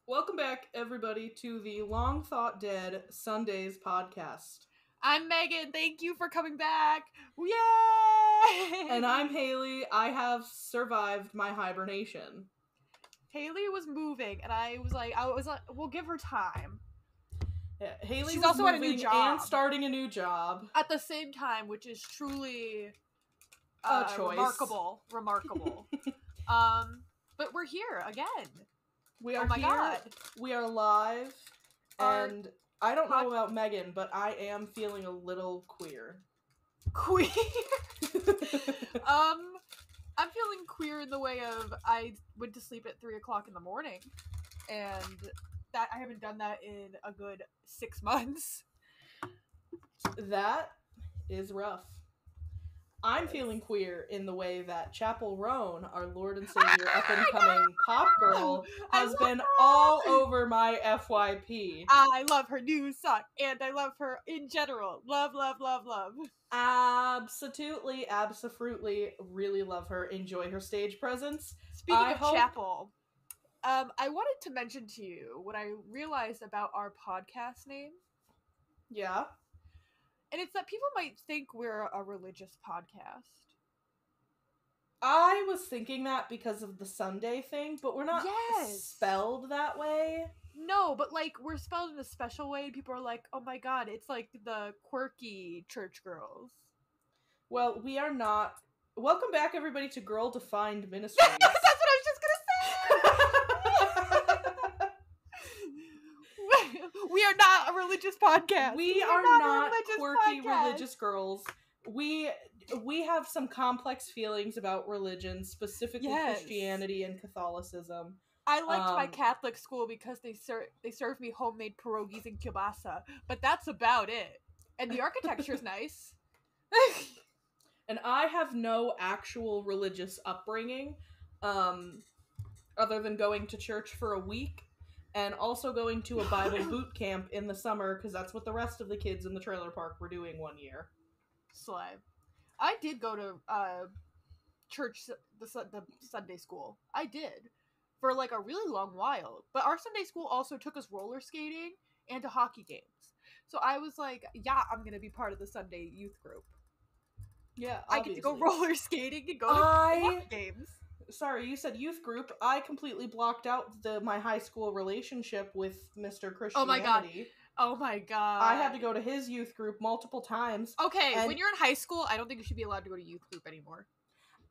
Welcome back, everybody, to the Long Thought Dead Sundays podcast. I'm Megan. Thank you for coming back. Yay! And I'm Haley. I have survived my hibernation. Haley was moving, and I was like, we'll give her time. Yeah, Haley She's was also at a new moving job. and starting a new job. At the same time, which is truly a choice. Remarkable. But we're here again. We are oh my here. God. We are live. And I don't know about Megan, but I am feeling a little queer. Queer? I'm feeling queer in the way of I went to sleep at 3 o'clock in the morning, and that I haven't done that in a good 6 months. That is rough. I'm feeling queer in the way that Chapel Roan, our Lord and Savior up-and-coming pop girl, has been all over my FYP. I love her new song, and I love her in general. Love, love, love, love. Absolutely, really love her. Enjoy her stage presence. Speaking of Chapel, I wanted to mention to you what I realized about our podcast name. Yeah. And it's that people might think we're a religious podcast. I was thinking that because of the Sunday thing, but we're not spelled that way. No, but like we're spelled in a special way. People are like, "Oh my god, it's like the quirky church girls." Well, we are not. Welcome back, everybody, to Girl Defined Ministries. That's what I was just gonna say. We are not a religious podcast. We are not quirky religious girls. We have some complex feelings about religion, specifically Christianity and Catholicism. I liked my Catholic school because they served me homemade pierogies and kielbasa, but that's about it. And the architecture is nice. And I have no actual religious upbringing, other than going to church for a week and also going to a Bible boot camp in the summer because that's what the rest of the kids in the trailer park were doing one year. Slay. I did go to church, the Sunday school. I did. For like a really long while. But our Sunday school also took us roller skating and to hockey games. So I was like, yeah, I'm going to be part of the Sunday youth group. Yeah, obviously. I get to go roller skating and go to hockey games. Sorry, you said youth group. I completely blocked out my high school relationship with Mr. Christianity. Oh my god. I had to go to his youth group multiple times. Okay, when you're in high school, I don't think you should be allowed to go to youth group anymore.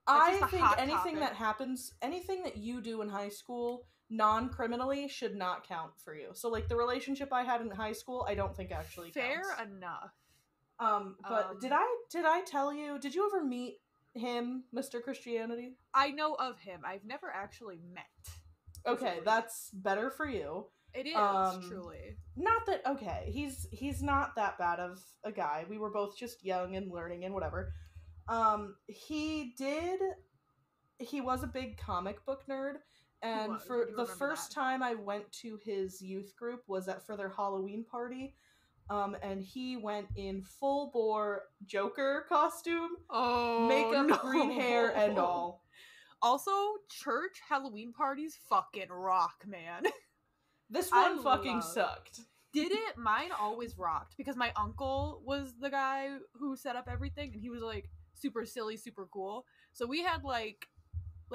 I think anything that happens, anything that you do in high school, non-criminally, should not count for you. So, like, the relationship I had in high school, I don't think actually counts. Fair enough. But did I tell you, did you ever meet him, Mr. Christianity? I know of him. I've never actually met. Okay, that's better for you. It is, truly. Not that, okay, he's not that bad of a guy. We were both just young and learning and whatever. He was a big comic book nerd, and for the first time I went to his youth group was for their Halloween party, and he went in full bore Joker costume, makeup, green hair, and all. Also, church Halloween parties fucking rock, man. This one fucking sucked. Did it? Mine always rocked, because my uncle was the guy who set up everything, and he was like super silly, super cool. So we had like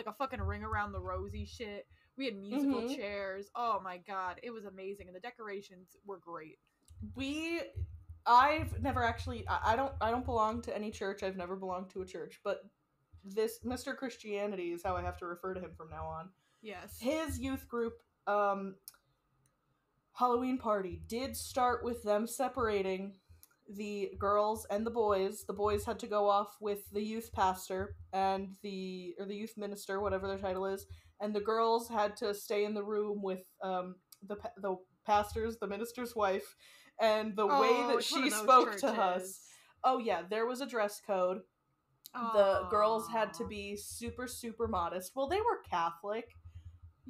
a fucking ring around the rosy shit. We had musical chairs. Oh my god, it was amazing, and the decorations were great. I've never actually. I don't belong to any church. I've never belonged to a church, but this Mr. Christianity is how I have to refer to him from now on. Yes. His youth group, Halloween party did start with them separating the girls and the boys. The boys had to go off with the youth pastor and the youth minister, whatever their title is, and the girls had to stay in the room with the pastor's, the minister's wife, and the way that she spoke to us. Oh yeah, there was a dress code. The girls had to be super, super modest. Well, they were Catholic.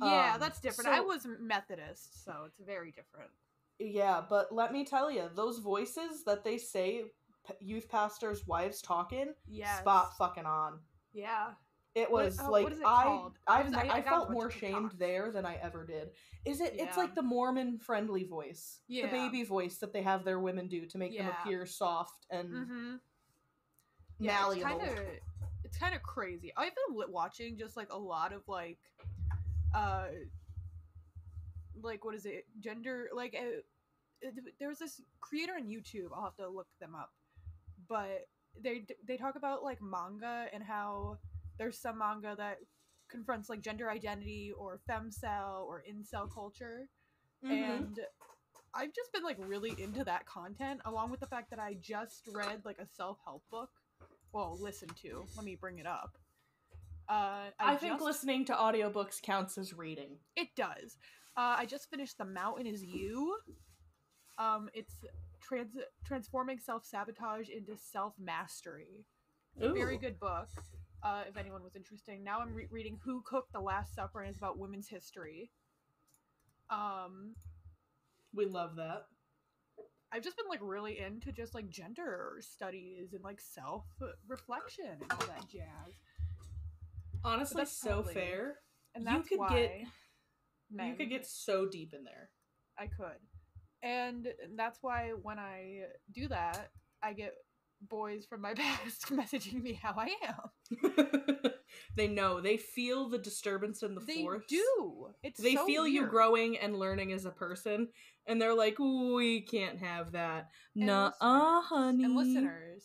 Yeah, that's different. I was Methodist, so it's very different. Yeah, but let me tell you, those voices that they say youth pastors' wives talk in, spot fucking on. Yeah. It was what is it called? I got a felt bunch more of shamed TikToks. there than I ever did. It's Yeah. like the Mormon friendly voice, the Yeah. baby voice that they have their women do to make them Yeah. appear soft and Mm-hmm. Yeah, malleable. it's kind of crazy. I've been watching just like a lot of like what is it, gender, there's this creator on YouTube, I'll have to look them up, but they talk about like manga and how there's some manga that confronts like gender identity or femcel or incel culture. And I've just been like really into that content, along with the fact that I just read like a self-help book. Well, listen to. Let me bring it up. I think listening to audiobooks counts as reading. It does. I just finished The Mountain Is You. It's transforming self-sabotage into self-mastery. Very good book. If anyone was interested. Now I'm reading Who Cooked the Last Supper, and it's about women's history. We love that. I've just been like really into just like gender studies and like self-reflection and all that jazz. Honestly, so fair. And that's you could get so deep in there. I could. And that's why when I do that, I get boys from my past messaging me how I am. They know. They feel the disturbance in the force. They do. They so feel weird. you growing and learning as a person, and they're like, we can't have that. Nuh-uh, honey. And listeners,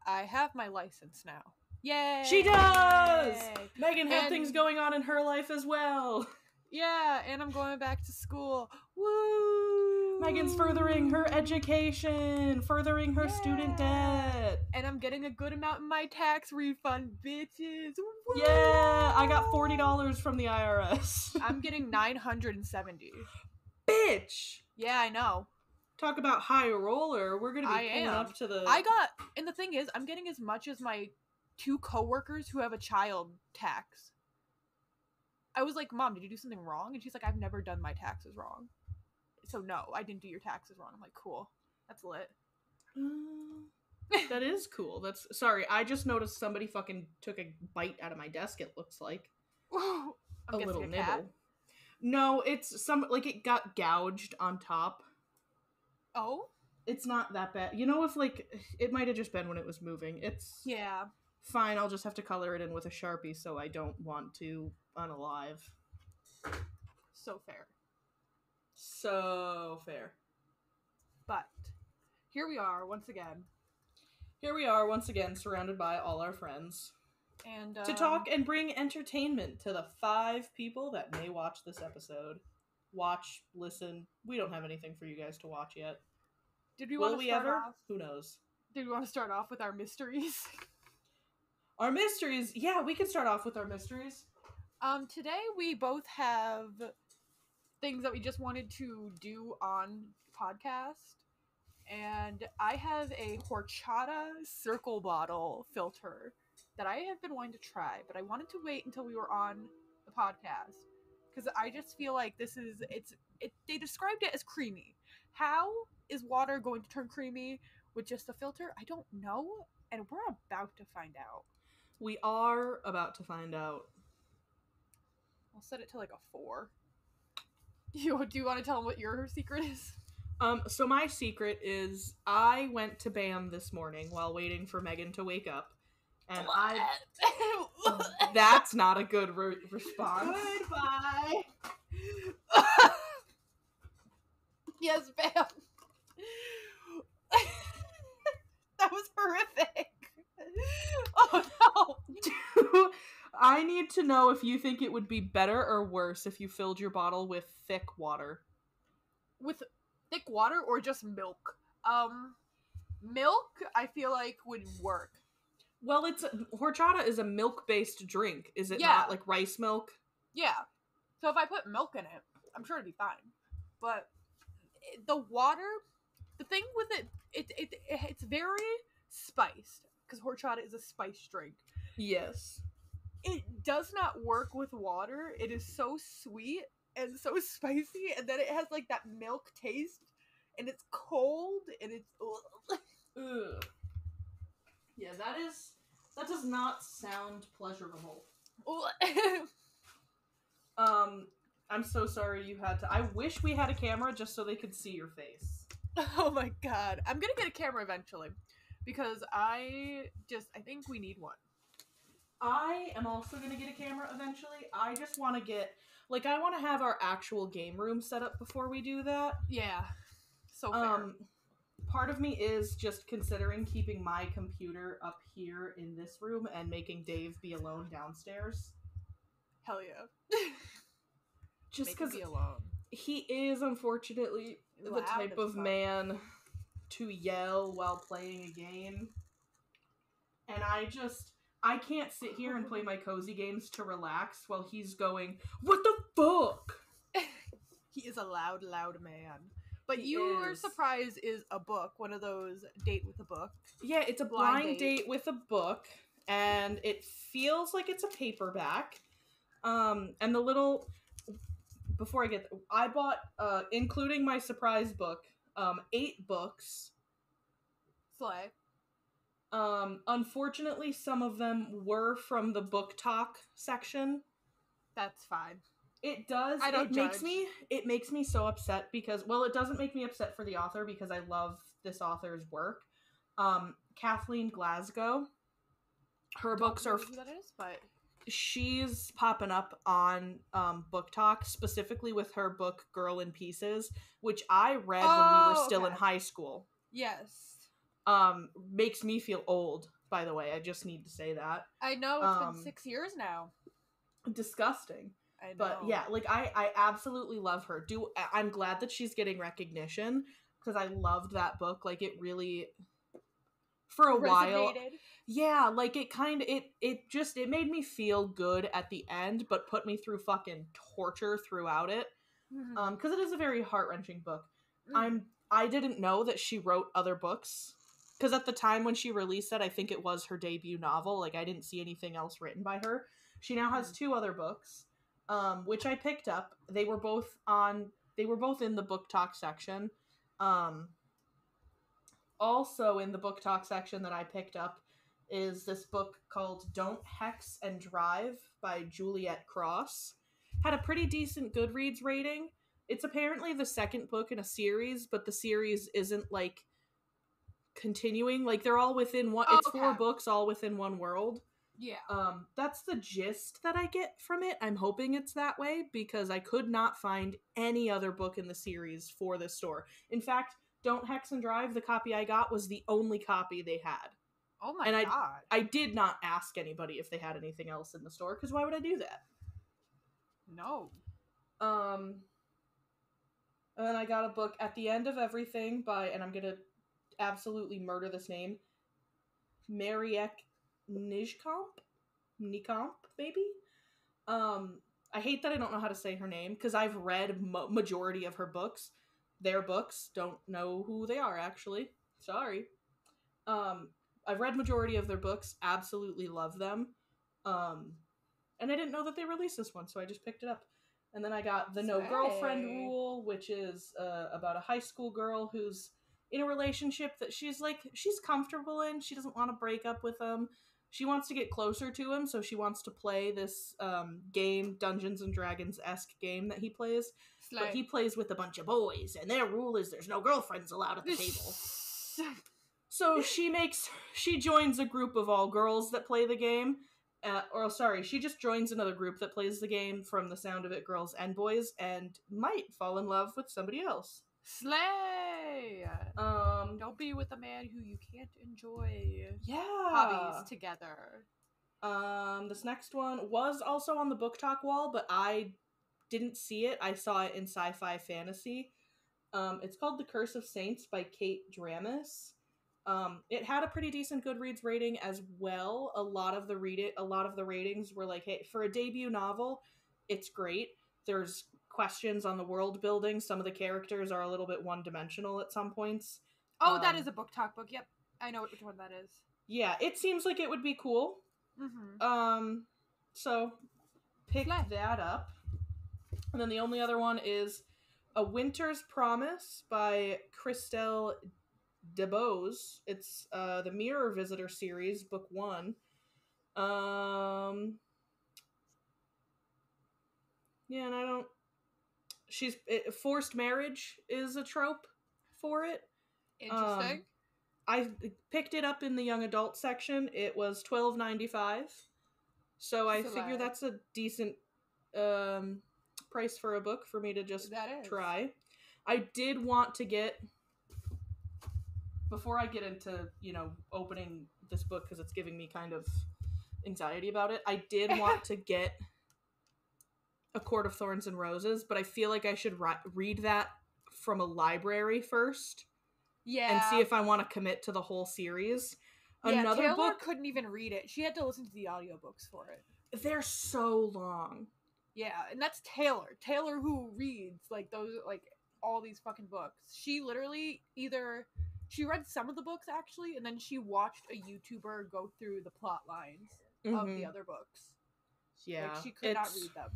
I have my license now. Yay! She does! Megan had things going on in her life as well. Yeah, and I'm going back to school. Woo! Megan's furthering her education, furthering her student debt. And I'm getting a good amount in my tax refund, bitches. Woo! Yeah, I got $40 from the IRS. I'm getting $970. Bitch! Yeah, I know. Talk about high roller. We're gonna be pulling up to the... and the thing is, I'm getting as much as my 2 coworkers who have a child tax. I was like, Mom, did you do something wrong? And she's like, I've never done my taxes wrong. So no, I didn't do your taxes wrong. I'm like, cool. That's lit. That is cool. Sorry, I just noticed somebody fucking took a bite out of my desk, it looks like. A little nibble. Cat? No, it's it got gouged on top. Oh? It's not that bad. You know, if it might have just been when it was moving. It's... Yeah. Fine, I'll just have to color it in with a Sharpie, so I don't want to unalive. So fair. So fair. But here we are once again. Surrounded by all our friends. And to talk and bring entertainment to the 5 people that may watch this episode. Watch, listen. We don't have anything for you guys to watch yet. Will we ever? Who knows? Did we want to start off with our mysteries? Our mysteries? Yeah, we can start off with our mysteries. Today we both have things that we just wanted to do on podcast. And I have a Horchata Cirkul bottle filter that I have been wanting to try, but I wanted to wait until we were on the podcast because I just feel like they described it as creamy. How is water going to turn creamy with just a filter? I don't know, and we're about to find out. We are about to find out. I'll set it to like a 4. Do you want to tell them what your secret is? So my secret is I went to BAM this morning while waiting for Megan to wake up. And that's not a good response. Goodbye. Yes, BAM. That was horrific. Oh no. I need to know if you think it would be better or worse if you filled your bottle with thick water. With thick water or just milk? Milk, I feel like, would work. Well, horchata is a milk-based drink. Is it not like rice milk? Yeah. So if I put milk in it, I'm sure it'd be fine. But the water, the thing with it's very spiced because horchata is a spiced drink. Yes. It does not work with water. It is so sweet and so spicy, and then it has like that milk taste, and it's cold, and it's ugh. Yeah, that does not sound pleasurable. I'm so sorry you had to. I wish we had a camera just so they could see your face. Oh my god. I'm gonna get a camera eventually. Because I think we need one. I am also gonna get a camera eventually. I just want to get, like, I want to have our actual game room set up before we do that. Yeah. So fair. Part of me is just considering keeping my computer up here in this room and making Dave be alone downstairs. Hell yeah. Just because be alone. He is, unfortunately, the type of man to yell while playing a game. And I can't sit here and play my cozy games to relax while he's going, "What the fuck?" He is a loud, loud man. But your surprise is a book, one of those date with a book. Yeah, it's a blind date with a book, and it feels like it's a paperback. And the little, before I bought, including my surprise book, 8 books. Slay. Unfortunately, some of them were from the book talk section. That's fine. It does. I don't judge. It makes me so upset because, well, it doesn't make me upset for the author because I love this author's work. Kathleen Glasgow. Her books are. Who that is, but she's popping up on Book Talk, specifically with her book Girl in Pieces, which I read when we were still in high school. Yes. Makes me feel old, by the way. I just need to say that. I know, it's been 6 years now. Disgusting. I know. But yeah, like I absolutely love her. I'm glad that she's getting recognition because I loved that book. Like it really, for a while. Yeah, like it kind of it made me feel good at the end, but put me through fucking torture throughout it. Because it is a very heart-wrenching book. I didn't know that she wrote other books. Because at the time when she released it, I think it was her debut novel. Like, I didn't see anything else written by her. She now has 2 other books, which I picked up. They were both in the book talk section. Also in the book talk section that I picked up is this book called Don't Hex and Drive by Juliet Cross. Had a pretty decent Goodreads rating. It's apparently the second book in a series, but the series isn't, like, continuing. Like, they're all within one. It's 4 books all within one world. Yeah. That's the gist that I get from it. I'm hoping it's that way because I could not find any other book in the series for this store. In fact, Don't Hex and Drive, the copy I got, was the only copy they had. Oh my god. I did not ask anybody if they had anything else in the store because why would I do that? No. And then I got a book At the End of Everything by, and I'm gonna absolutely murder this name, Mariek Nijkamp, maybe? I hate that I don't know how to say her name, because I've read majority of her books. Their books, don't know who they are, actually. Sorry. I've read majority of their books, absolutely love them. And I didn't know that they released this one, so I just picked it up. And then I got The No Girlfriend Rule, which is about a high school girl who's in a relationship that she's comfortable in. She doesn't want to break up with him. She wants to get closer to him, so she wants to play this game, Dungeons and Dragons-esque game that he plays. But he plays with a bunch of boys, and their rule is there's no girlfriends allowed at the table. So she joins a group of all girls that play the game. She just joins another group that plays the game, from the sound of it, girls and boys, and might fall in love with somebody else. Slay! Don't be with a man who you can't enjoy hobbies together. This next one was also on the book talk wall, but I didn't see it. I saw it in Sci-Fi Fantasy. It's called The Curse of Saints by Kate Dramis. It had a pretty decent Goodreads rating as well. A lot of the ratings were like, hey, for a debut novel, it's great. There's questions on the world building. Some of the characters are a little bit one-dimensional at some points. Oh, that is a book talk book. Yep. I know which one that is. Yeah, it seems like it would be cool. So pick that up. And then the only other one is A Winter's Promise by Christelle DeBose. It's the Mirror Visitor series, book 1. Yeah, and I don't. Forced marriage is a trope for it. Interesting. I picked it up in the young adult section. It was $12.95, so I figure that's a decent price for a book for me to just try. I did want to get, before I get into opening this book because it's giving me kind of anxiety about it. I did want to get A Court of Thorns and Roses, but I feel like I should read that from a library first. Yeah. And see if I want to commit to the whole series. Yeah, Another Taylor book couldn't even read it. She had to listen to the audiobooks for it. They're so long. Yeah, and that's Taylor. Taylor who reads all these fucking books. She literally she read some of the books actually, and then she watched a YouTuber go through the plot lines of the other books. Yeah. She could not read them.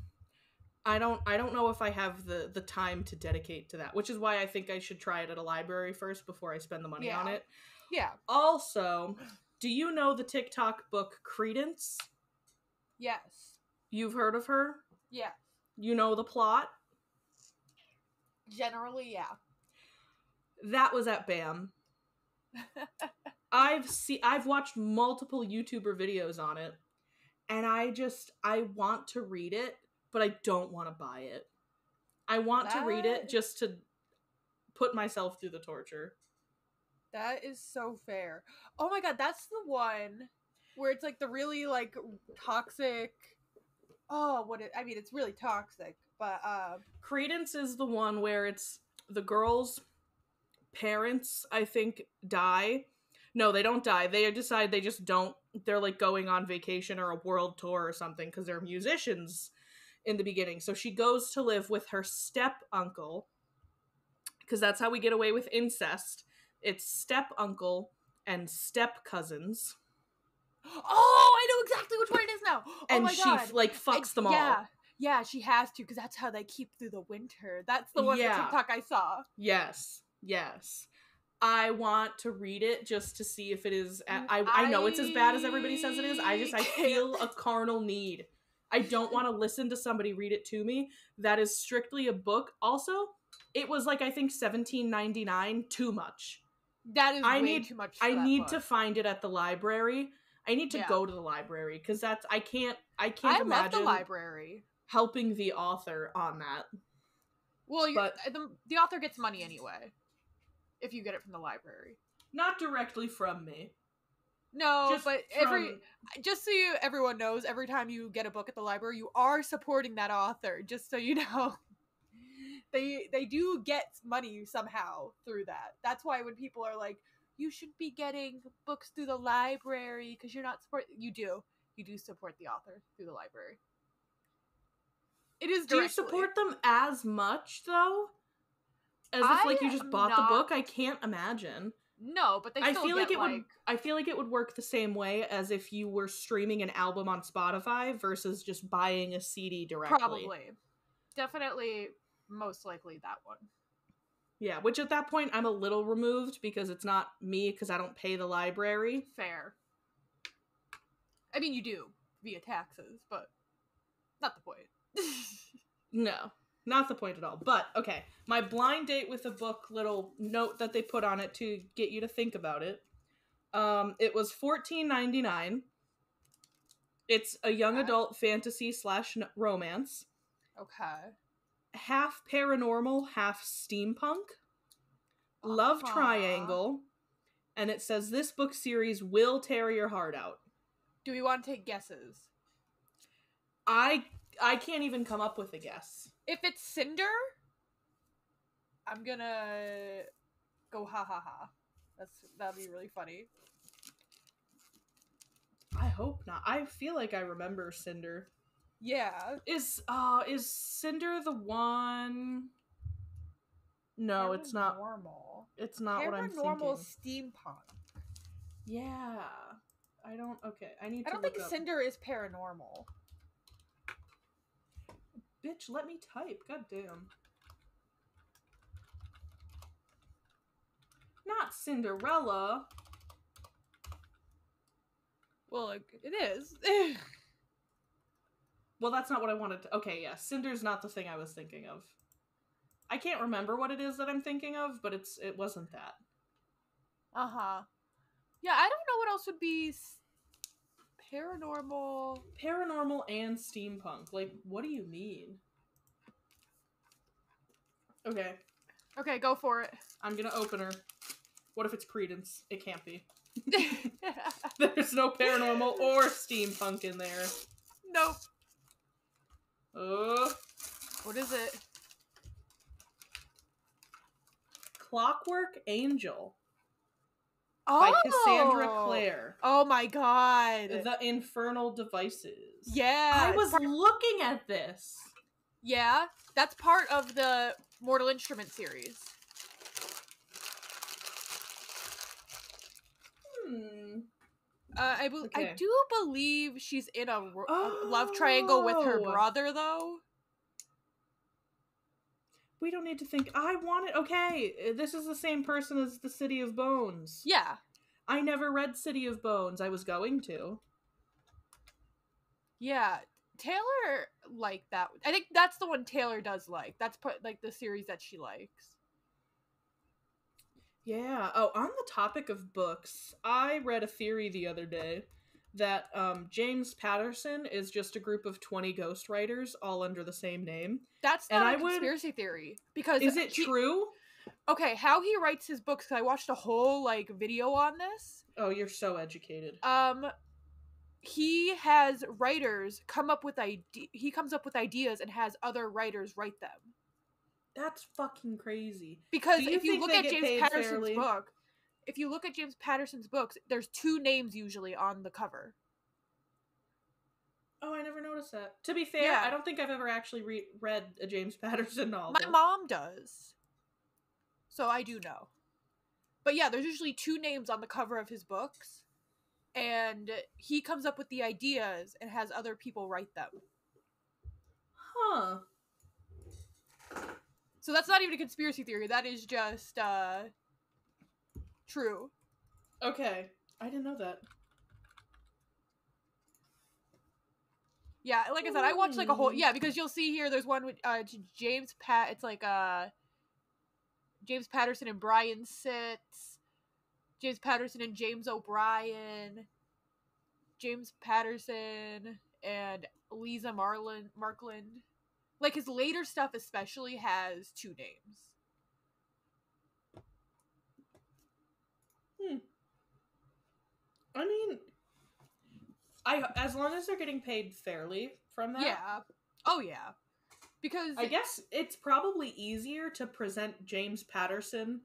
I don't know if I have the time to dedicate to that, which is why I think I should try it at a library first before I spend the money on it. Yeah. Also, do you know the TikTok book Credence? Yes. You've heard of her? Yeah. You know the plot? Generally, yeah. That was at BAM. I've watched multiple YouTuber videos on it, and I want to read it, but I don't want to buy it. I want to read it just to put myself through the torture. That is so fair. Oh my god, that's the one where it's like the really like toxic. It's really toxic, but Credence is the one where it's the girl's parents, I think, die. No, they don't die. They decide they just don't. They're like going on vacation or a world tour or something because they're musicians in the beginning. So she goes to live with her step uncle because that's how we get away with incest. It's step uncle and step cousins. Oh, I know exactly which one it is now. Oh my god. And she fucks them all. Yeah, she has to because that's how they keep through the winter. That's the one the TikTok I saw. Yes. I want to read it just to see if it is. I know it's as bad as everybody says it is. I feel a carnal need. I don't want to listen to somebody read it to me. That is strictly a book. Also, it was I think $17.99. Too much. That is way too much. I need to find it at the library. I need to go to the library because I can't imagine love the library helping the author on that. Well, the author gets money anyway if you get it from the library. Not directly from me. No, just so everyone knows, every time you get a book at the library, you are supporting that author. Just so you know, they do get money somehow through that. That's why when people are like, you should be getting books through the library because you're not supporting. You do support the author through the library. It is directly. Do you support them as much though? As if you just bought the book? I can't imagine. No, but I feel like it would work the same way as if you were streaming an album on Spotify versus just buying a CD directly. Probably. Definitely, most likely that one. Yeah, which at that point I'm a little removed because it's not me because I don't pay the library. Fair. I mean, you do via taxes, but not the point. No, not the point at all. But, okay, my blind date with a book little note that they put on it to get you to think about it. It was $14.99. It's a young adult fantasy / romance. Okay. Half paranormal, half steampunk. Love triangle. And it says this book series will tear your heart out. Do we want to take guesses? I can't even come up with a guess. If it's Cinder, I'm gonna go ha ha ha. That'd be really funny. I hope not. I feel like I remember Cinder. Yeah. Is Cinder the one? No, it's not. Paranormal. It's not what I'm thinking. Paranormal steampunk. Yeah. I don't think Cinder is paranormal. Bitch, let me type. God damn. Not Cinderella. Well, it is. Well, that's not what I wanted to... Okay, yeah. Cinder's not the thing I was thinking of. I can't remember what it is that I'm thinking of, but it wasn't that. Uh-huh. Yeah, I don't know what else would be paranormal. Paranormal and steampunk. Like, what do you mean? Okay. Okay, go for it. I'm gonna open her. What if it's Credence? It can't be. There's no paranormal or steampunk in there. Nope. Oh. What is it? Clockwork Angel. Oh! By Cassandra Clare. Oh my god. The Infernal Devices. Yeah. I was looking at this. Yeah, that's part of the Mortal Instrument series. I do believe she's in a love triangle with her brother, though. We don't need to think. I want it. Okay, this is the same person as the City of Bones. Yeah. I never read City of Bones. I was going to. Yeah. Taylor liked that. I think that's the one Taylor does like. That's like the series that she likes. Yeah. Oh, on the topic of books, I read a theory the other day that James Patterson is just a group of 20 ghostwriters all under the same name. That's not a conspiracy theory. Because is it true? Okay, how he writes his books, because I watched a whole video on this. Oh, you're so educated. He has writers come up with he comes up with ideas and has other writers write them. That's fucking crazy. Because if you look at James Patterson's books, there's 2 names usually on the cover. Oh, I never noticed that. To be fair, yeah. I don't think I've ever actually read a James Patterson novel. My mom does. So I do know. But yeah, there's usually 2 names on the cover of his books. And he comes up with the ideas and has other people write them. Huh. So that's not even a conspiracy theory. That is just, true. Okay. I didn't know that. Yeah, like I said, I watched a whole... Yeah, because you'll see here, there's one with James It's James Patterson and Brian Sitz. James Patterson and James O'Brien. James Patterson and Lisa Markland. Like, his later stuff especially has 2 names. I mean, as long as they're getting paid fairly from that. Yeah. Oh, yeah. Because... I guess it's probably easier to present James Patterson,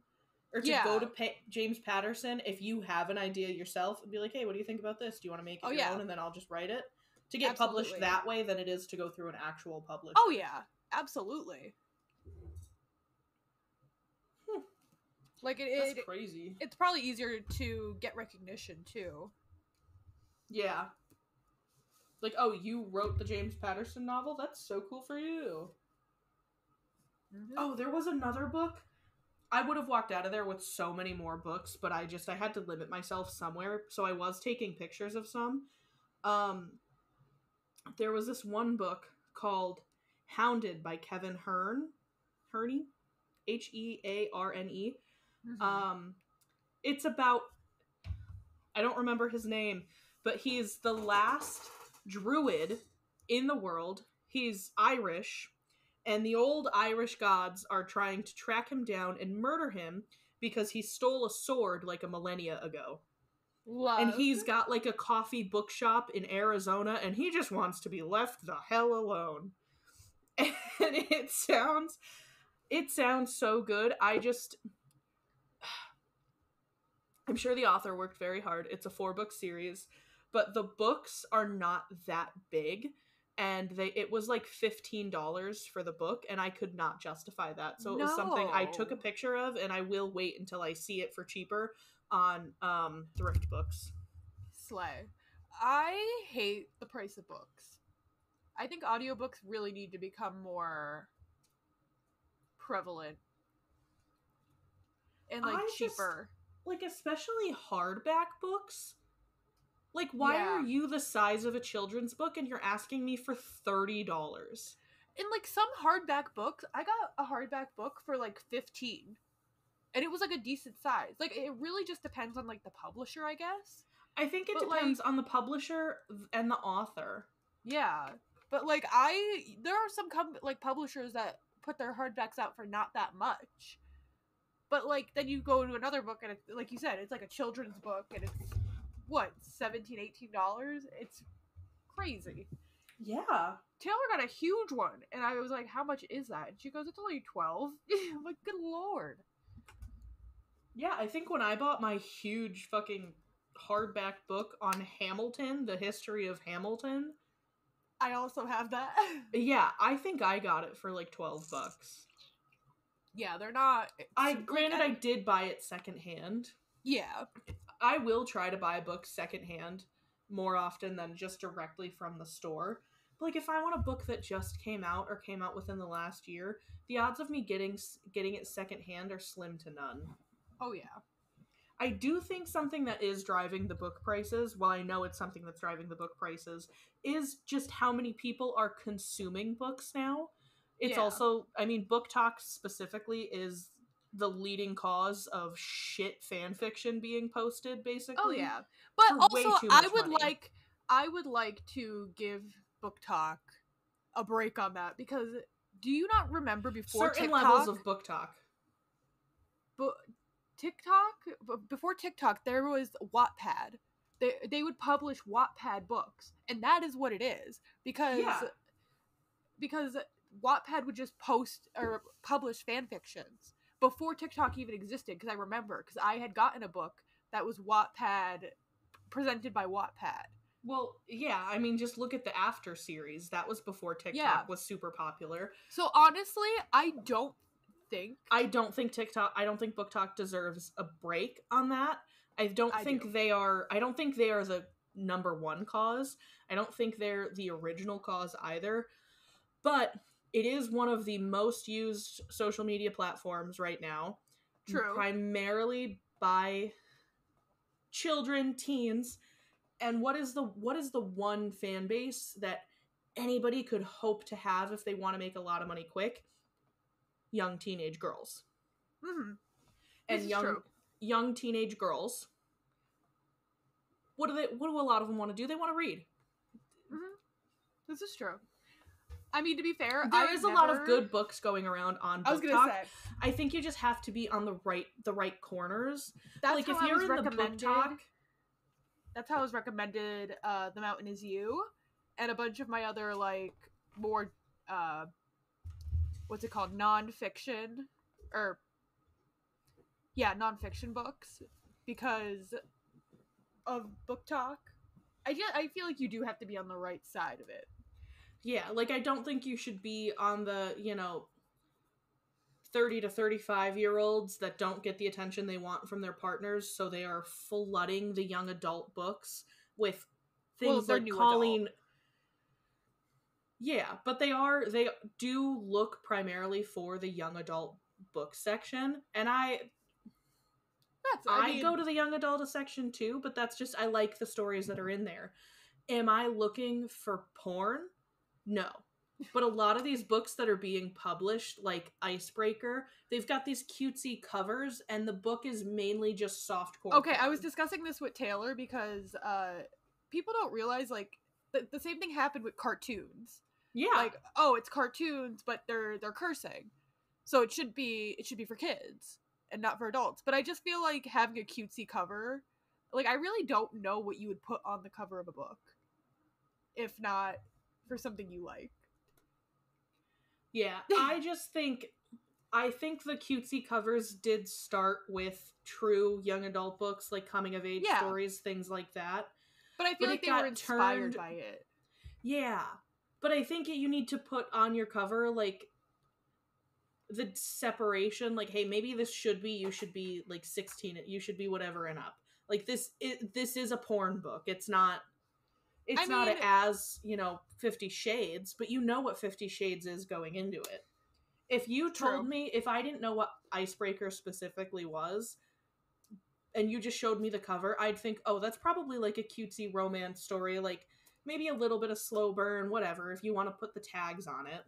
or to go to James Patterson if you have an idea yourself and be like, hey, what do you think about this? Do you want to make it your own and then I'll just write it? To get published that way than it is to go through an actual publisher. Oh, yeah. Absolutely. Like, that's crazy. It's probably easier to get recognition, too. Yeah. Like, oh, you wrote the James Patterson novel? That's so cool for you. Mm-hmm. Oh, there was another book. I would have walked out of there with so many more books, but I had to limit myself somewhere, so I was taking pictures of some. There was this one book called Hounded by Kevin Hearne. Hearne? Hearne. Mm-hmm. It's about... I don't remember his name, but he's the last druid in the world. He's Irish, and the old Irish gods are trying to track him down and murder him because he stole a sword like a millennia ago. Love. And he's got like a coffee bookshop in Arizona, and he just wants to be left the hell alone. And it sounds so good. I'm sure the author worked very hard. It's a 4-book series, but the books are not that big, and it was like $15 for the book, and I could not justify that. So it was something I took a picture of, and I will wait until I see it for cheaper on thrift books. Slay. I hate the price of books. I think audiobooks really need to become more prevalent and cheaper. Like, especially hardback books. Like, why Yeah. are you the size of a children's book and you're asking me for $30? In like some hardback books, I got a hardback book for like 15. And it was like a decent size. Like it really just depends on like the publisher, I guess. I think it But, depends like, on the publisher and the author. Yeah. But like there are some like publishers that put their hardbacks out for not that much. But like then you go to another book and it's, like you said, it's like a children's book and it's what, $17-$18? It's crazy. Yeah. Taylor got a huge one and I was like, how much is that? And she goes, it's only 12. I'm like, good lord. Yeah, I think when I bought my huge fucking hardback book on Hamilton, the history of Hamilton, I also have that. yeah, I think I got it for like $12. Yeah, they're not. Granted, I did buy it secondhand. Yeah. I will try to buy books secondhand more often than just directly from the store. But like, if I want a book that just came out or came out within the last year, the odds of me getting it secondhand are slim to none. Oh yeah. I do think something that is driving the book prices, well, I know it's something that's driving the book prices, is just how many people are consuming books now. It's also, I mean, Book Talk specifically is the leading cause of shit fan fiction being posted, basically. Oh yeah. But also, I would like to give Book Talk a break on that because do you not remember before certain TikTok, levels of Book Talk? Before TikTok, there was Wattpad. They would publish Wattpad books, and that is what it is because Wattpad would just post or publish fan fictions before TikTok even existed. Because I remember, because I had gotten a book that was Wattpad presented by Wattpad. Well, yeah, I mean, just look at the After series. That was before TikTok was super popular. So honestly, I don't think Book Talk deserves a break on that. I don't think they are the number one cause. I don't think they're the original cause either. But it is one of the most used social media platforms right now. True. Primarily by children, teens. And what is the one fan base that anybody could hope to have if they want to make a lot of money quick? Young teenage girls. Mm-hmm. And young teenage girls, what do a lot of them want to do? They want to read. Mm-hmm. This is true. I mean, to be fair, there is a lot of good books going around on Book Talk. I was gonna say, I think you just have to be on the right corners. That's like how if you're in the Book Talk. That's how I was recommended. The Mountain Is You, and a bunch of my other like more what's it called, nonfiction books because of Book Talk. I feel like you do have to be on the right side of it. Yeah, like I don't think you should be on the 30 to 35-year-olds that don't get the attention they want from their partners, so they are flooding the young adult books with things like Colleen. Adult. Yeah, but they do look primarily for the young adult book section, and I go to the young adult section too, but that's just I like the stories that are in there. Am I looking for porn? No. But a lot of these books that are being published, like Icebreaker, they've got these cutesy covers, and the book is mainly just softcore. Okay, porn. I was discussing this with Taylor because people don't realize, like, the same thing happened with cartoons. Yeah. Like, oh, it's cartoons, but they're cursing. So it should be for kids and not for adults. But I just feel like having a cutesy cover, like, I really don't know what you would put on the cover of a book if not for something you like. Yeah, I think the cutesy covers did start with true young adult books, like coming of age stories, things like that. But I feel like they were inspired by it. Yeah. But I think you need to put on your cover, like, the separation, like, hey, maybe you should be, like, 16, you should be whatever and up. Like, this is a porn book. It's not as, 50 Shades, but you know what 50 Shades is going into it. If you told me, if I didn't know what Icebreaker specifically was, and you just showed me the cover, I'd think, oh, that's probably like a cutesy romance story, like maybe a little bit of slow burn, whatever, if you want to put the tags on it.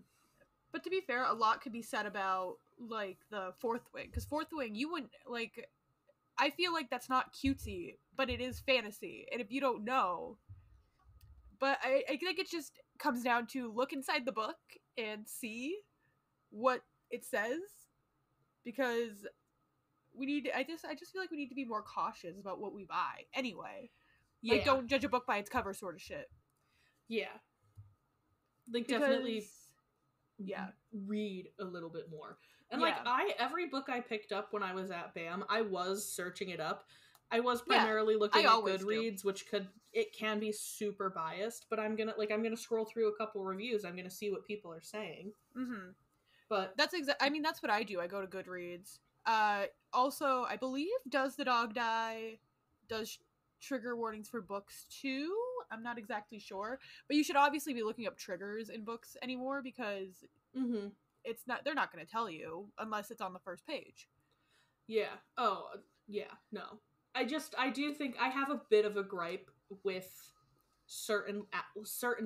But to be fair, a lot could be said about, like, the Fourth Wing. Because Fourth Wing, you wouldn't, like... I feel like that's not cutesy, but it is fantasy. And if you don't know... But I think it just comes down to look inside the book and see what it says. Because we need... I just feel like we need to be more cautious about what we buy. Anyway. Yeah. Like, don't judge a book by its cover sort of shit. Yeah. Like, Because... definitely... Yeah. Read a little bit more. And Yeah. like every book I picked up when I was at BAM, I was searching it up. I was primarily looking at Goodreads, which can be super biased, but I'm gonna scroll through a couple reviews. I'm gonna see what people are saying. Mm-hmm. But that's that's what I do. I go to Goodreads. Also, I believe Does the Dog Die does trigger warnings for books too. I'm not exactly sure, but you should obviously be looking up triggers in books anymore because they're not going to tell you unless it's on the first page. Yeah. Oh, yeah. No. I do think I have a bit of a gripe with certain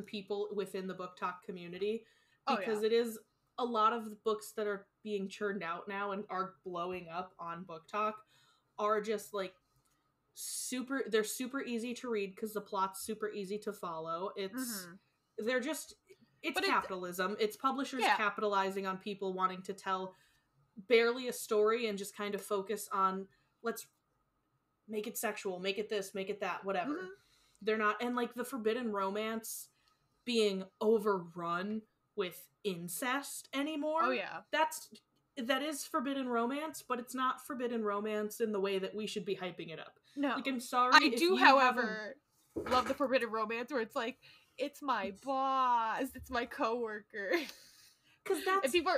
people within the book talk community because it is a lot of the books that are being churned out now and are blowing up on book talk are just like they're super easy to read because the plot's super easy to follow. It's capitalism. It's publishers capitalizing on people wanting to tell barely a story and just kind of focus on, let's make it sexual, make it this, make it that, whatever. They're not, and like the forbidden romance being overrun with incest anymore. Oh yeah. That is forbidden romance, but it's not forbidden romance in the way that we should be hyping it up. No. Like, I'm sorry. I do, however, love the forbidden romance where it's like, it's my boss, it's my coworker. Because that's... people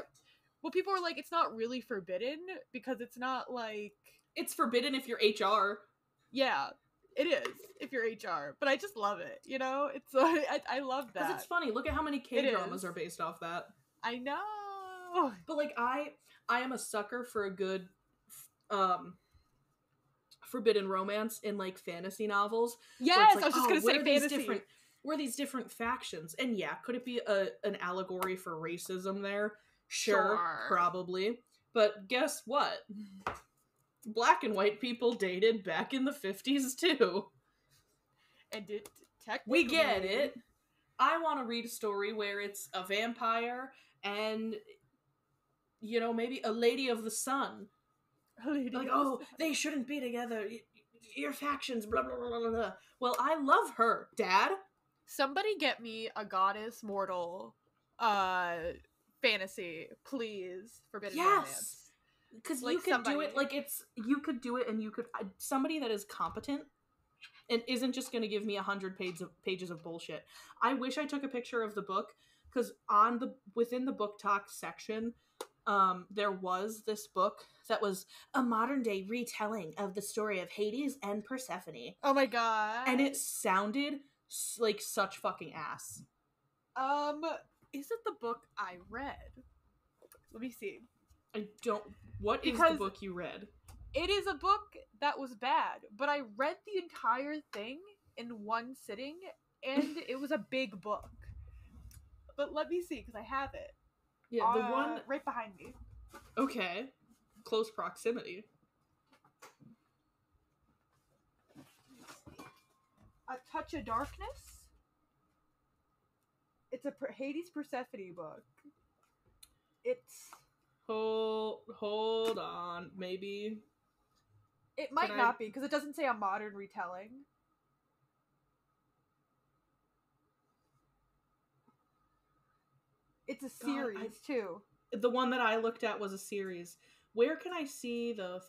are like, it's not really forbidden because it's not like... It's forbidden if you're HR. Yeah, it is if you're HR. But I just love it, you know? It's I love that. Because it's funny. Look at how many K-dramas are based off that. I know. But like, I am a sucker for a good forbidden romance in like fantasy novels. Yes, like, I was just gonna say fantasy. Where these different factions, and yeah, could it be an allegory for racism there? Sure, probably. But guess what? Black and white people dated back in the 50s too. And it technically... We get it. I want to read a story where it's a vampire and, you know, maybe a lady of the sun. Like, oh, they shouldn't be together. Your factions, blah, blah, blah, blah, blah. Well, I love her, Dad. Somebody get me a goddess mortal fantasy, please. Forbidden romance. Because like you could do it, like, you could do it, and you could... somebody that is competent and isn't just going to give me 100 pages of bullshit. I wish I took a picture of the book, because within the book talk section, there was this book that was a modern-day retelling of the story of Hades and Persephone. Oh my god. And it sounded like such fucking ass. Is it the book I read? Let me see. What is the book you read? It is a book that was bad, but I read the entire thing in one sitting, and it was a big book. But let me see, because I have it. Yeah, the one... right behind me. Okay. Close proximity. A Touch of Darkness? It's a Hades Persephone book. It's... Hold on, maybe. It might not be, because it doesn't say a modern retelling. It's a series, too. The one that I looked at was a series. Where can I see the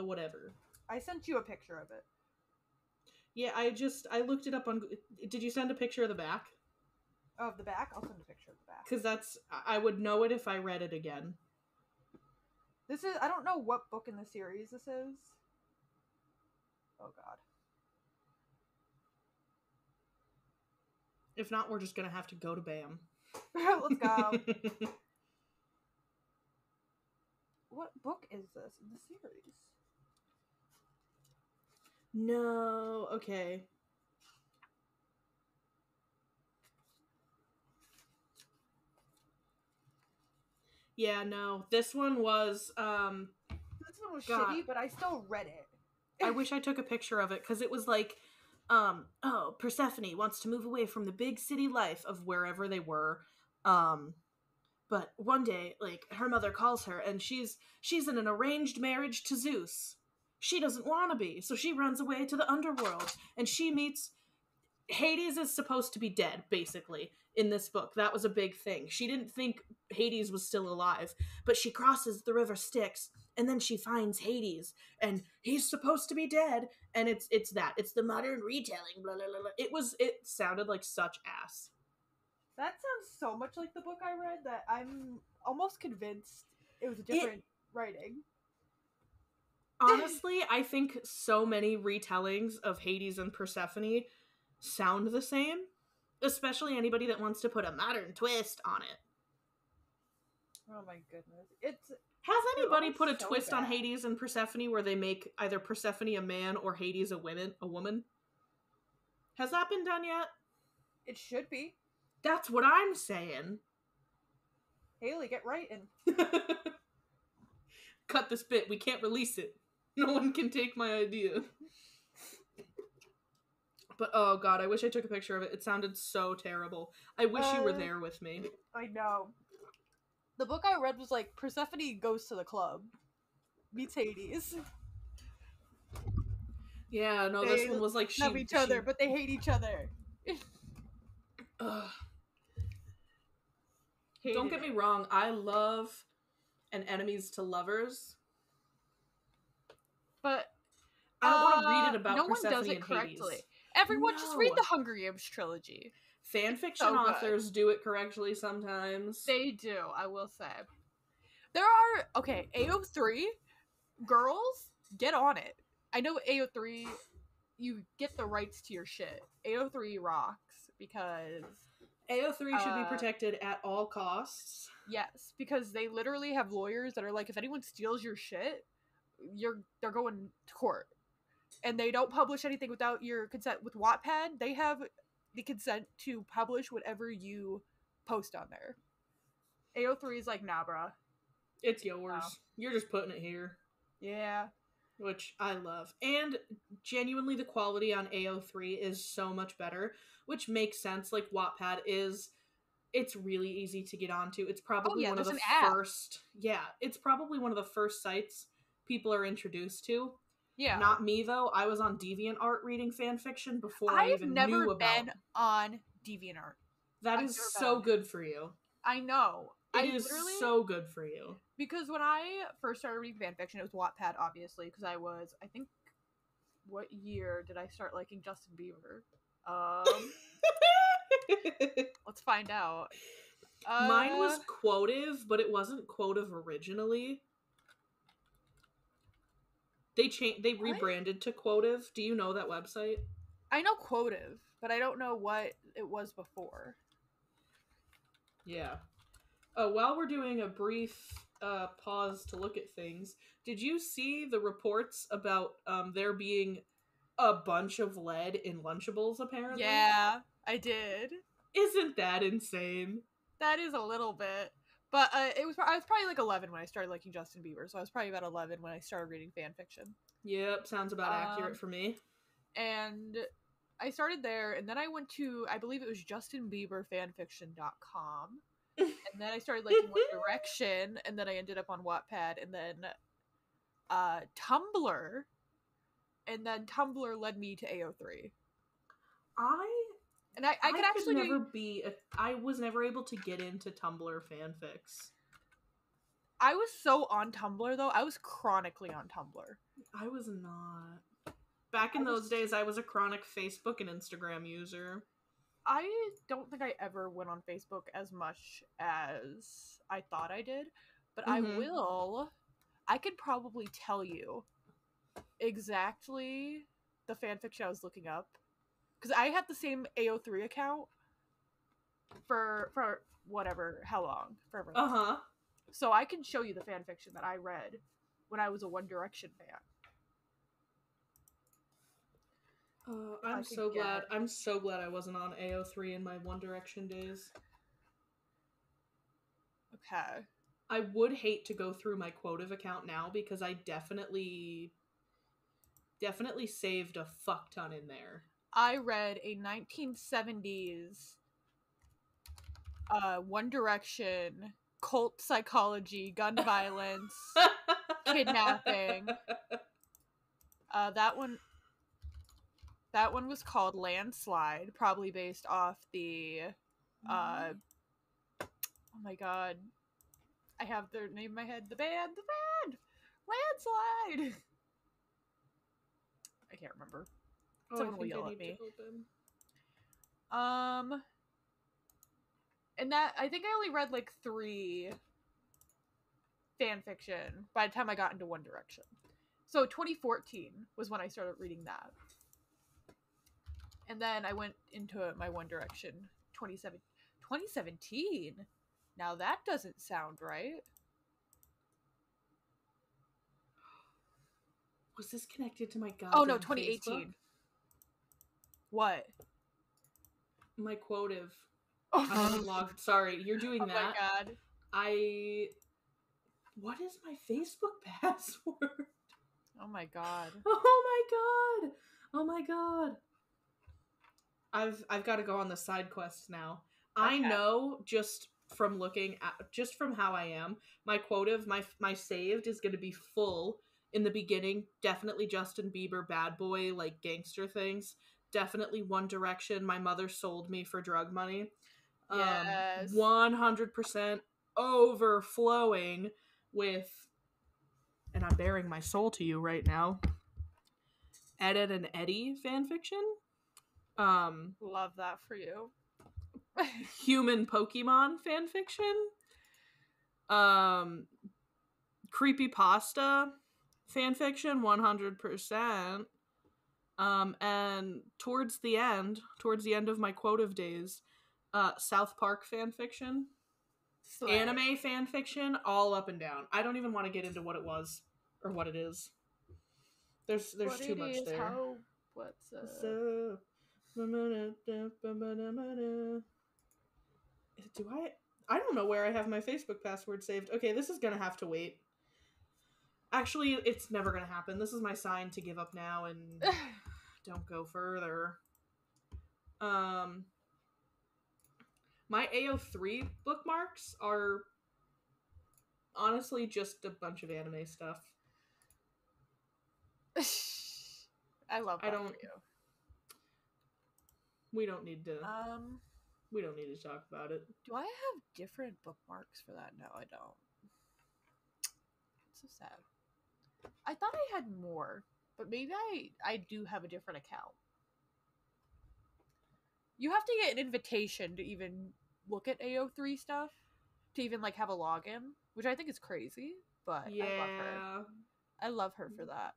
whatever? I sent you a picture of it. Yeah, I looked it up on... Did you send a picture of the back? Oh, of the back? I'll send a picture of the back. Because I would know it if I read it again. This is... I don't know what book in the series this is. Oh, God. If not, we're just gonna have to go to BAM. Let's go. What book is this in the series? No, okay. Yeah, no. This one was, This one was God. shitty, but I still read it. I wish I took a picture of it, because it was like, oh, Persephone wants to move away from the big city life of wherever they were. But one day, like, her mother calls her, and she's in an arranged marriage to Zeus. She doesn't want to be, so she runs away to the underworld, and she meets... Hades is supposed to be dead, basically, in this book. That was a big thing. She didn't think Hades was still alive, but she crosses the river Styx, and then she finds Hades, and he's supposed to be dead, and it's that. It's the modern retelling, blah, blah, blah, blah. It sounded like such ass. That sounds so much like the book I read that I'm almost convinced it was a different writing. Honestly, I think so many retellings of Hades and Persephone sound the same, especially anybody that wants to put a modern twist on it. Oh my goodness. Has anybody put a twist on Hades and Persephone where they make either Persephone a man or Hades a woman? Has that been done yet? It should be. That's what I'm saying. Haley, get writing. Cut this bit. We can't release it. No one can take my idea. But oh god, I wish I took a picture of it. It sounded so terrible. I wish you were there with me. I know. The book I read was like Persephone goes to the club, meets Hades. Yeah, no, this one was like she love each other, but they hate each other. Don't get me wrong, I love an enemies to lovers, but I don't want to read it about no Persephone one does it and correctly. Hades. Everyone just read the Hunger Games trilogy. Fanfiction authors do it correctly sometimes. They do, I will say. There are, okay, AO3, girls, get on it. I know AO3, you get the rights to your shit. AO3 rocks, because... AO3 should be protected at all costs. Yes, because they literally have lawyers that are like, if anyone steals your shit, they're going to court. And they don't publish anything without your consent. With Wattpad, they have the consent to publish whatever you post on there. AO3 is like, nah, bruh. It's yours. No. You're just putting it here. Yeah. Which I love. And genuinely, the quality on AO3 is so much better, which makes sense. Like, Wattpad it's really easy to get onto. It's probably one of the first... Yeah, it's probably one of the first sites people are introduced to. Yeah. Not me, though. I was on DeviantArt reading fanfiction before I even knew about... I've never been on DeviantArt. That is so good for you. I know. It is so good for you. Because when I first started reading fanfiction, it was Wattpad, obviously, because I was, I think, what year did I start liking Justin Bieber? Let's find out. Mine was Quotive, but it wasn't Quotive originally. They rebranded to Quotive. Do you know that website? I know Quotive, but I don't know what it was before. Yeah. While we're doing a brief pause to look at things, did you see the reports about there being a bunch of lead in Lunchables, apparently? Yeah, I did. Isn't that insane? That is a little bit. But I was probably like 11 when I started liking Justin Bieber, so I was probably about 11 when I started reading fanfiction. Yep, sounds about accurate for me. And I started there, and then I went to, I believe it was justinbieberfanfiction.com. And then I started liking One Direction, and then I ended up on Wattpad, and then Tumblr, and then Tumblr led me to AO3. I was never able to get into Tumblr fanfics. I was so on Tumblr, though. I was chronically on Tumblr. I was not. Back in those days, I was a chronic Facebook and Instagram user. I don't think I ever went on Facebook as much as I thought I did, but I could probably tell you exactly the fanfiction I was looking up, because I had the same AO3 account for whatever, how long, forever. Uh-huh. So I can show you the fanfiction that I read when I was a One Direction fan. I'm so glad. I'm so glad I wasn't on AO3 in my One Direction days. Okay. I would hate to go through my Quotive account now because I definitely saved a fuck ton in there. I read a 1970s One Direction cult psychology, gun violence, kidnapping. That one was called Landslide, probably based off the oh my god. I have their name in my head. The band! Landslide! I can't remember. Someone will yell at me. And that, I think I only read like 3 fan fiction by the time I got into One Direction. So 2014 was when I started reading that. And then I went into my One Direction 2017? Now that doesn't sound right. Was this connected to my goddamn Oh no, 2018. Facebook? What? My Quotive. I'm logged. Sorry, you're doing that. Oh my god. What is my Facebook password? Oh my god. Oh my god. Oh my god. I've got to go on the side quests now. Okay. I know just from how I am, my Quotive, my saved is going to be full in the beginning. Definitely Justin Bieber, bad boy, like gangster things. Definitely One Direction. My mother sold me for drug money. Yes. 100% overflowing with, and I'm bearing my soul to you right now, Ed and Eddie fanfiction. Love that for you. Human Pokemon fanfiction. Creepypasta fanfiction, 100%. And towards the end of my Quotive days, South Park fanfiction, anime fanfiction, all up and down. I don't even want to get into what it was or what it is. There's too much there. What's up? I don't know where I have my Facebook password saved. Okay, this is gonna have to wait. Actually, it's never gonna happen. This is my sign to give up now and don't go further. My AO3 bookmarks are honestly just a bunch of anime stuff. I love that for you. We don't need to talk about it. Do I have different bookmarks for that? No, I don't. It's so sad. I thought I had more, but maybe I do have a different account. You have to get an invitation to even look at AO3 stuff, to even like have a login, which I think is crazy, but yeah. I love her. I love her for that.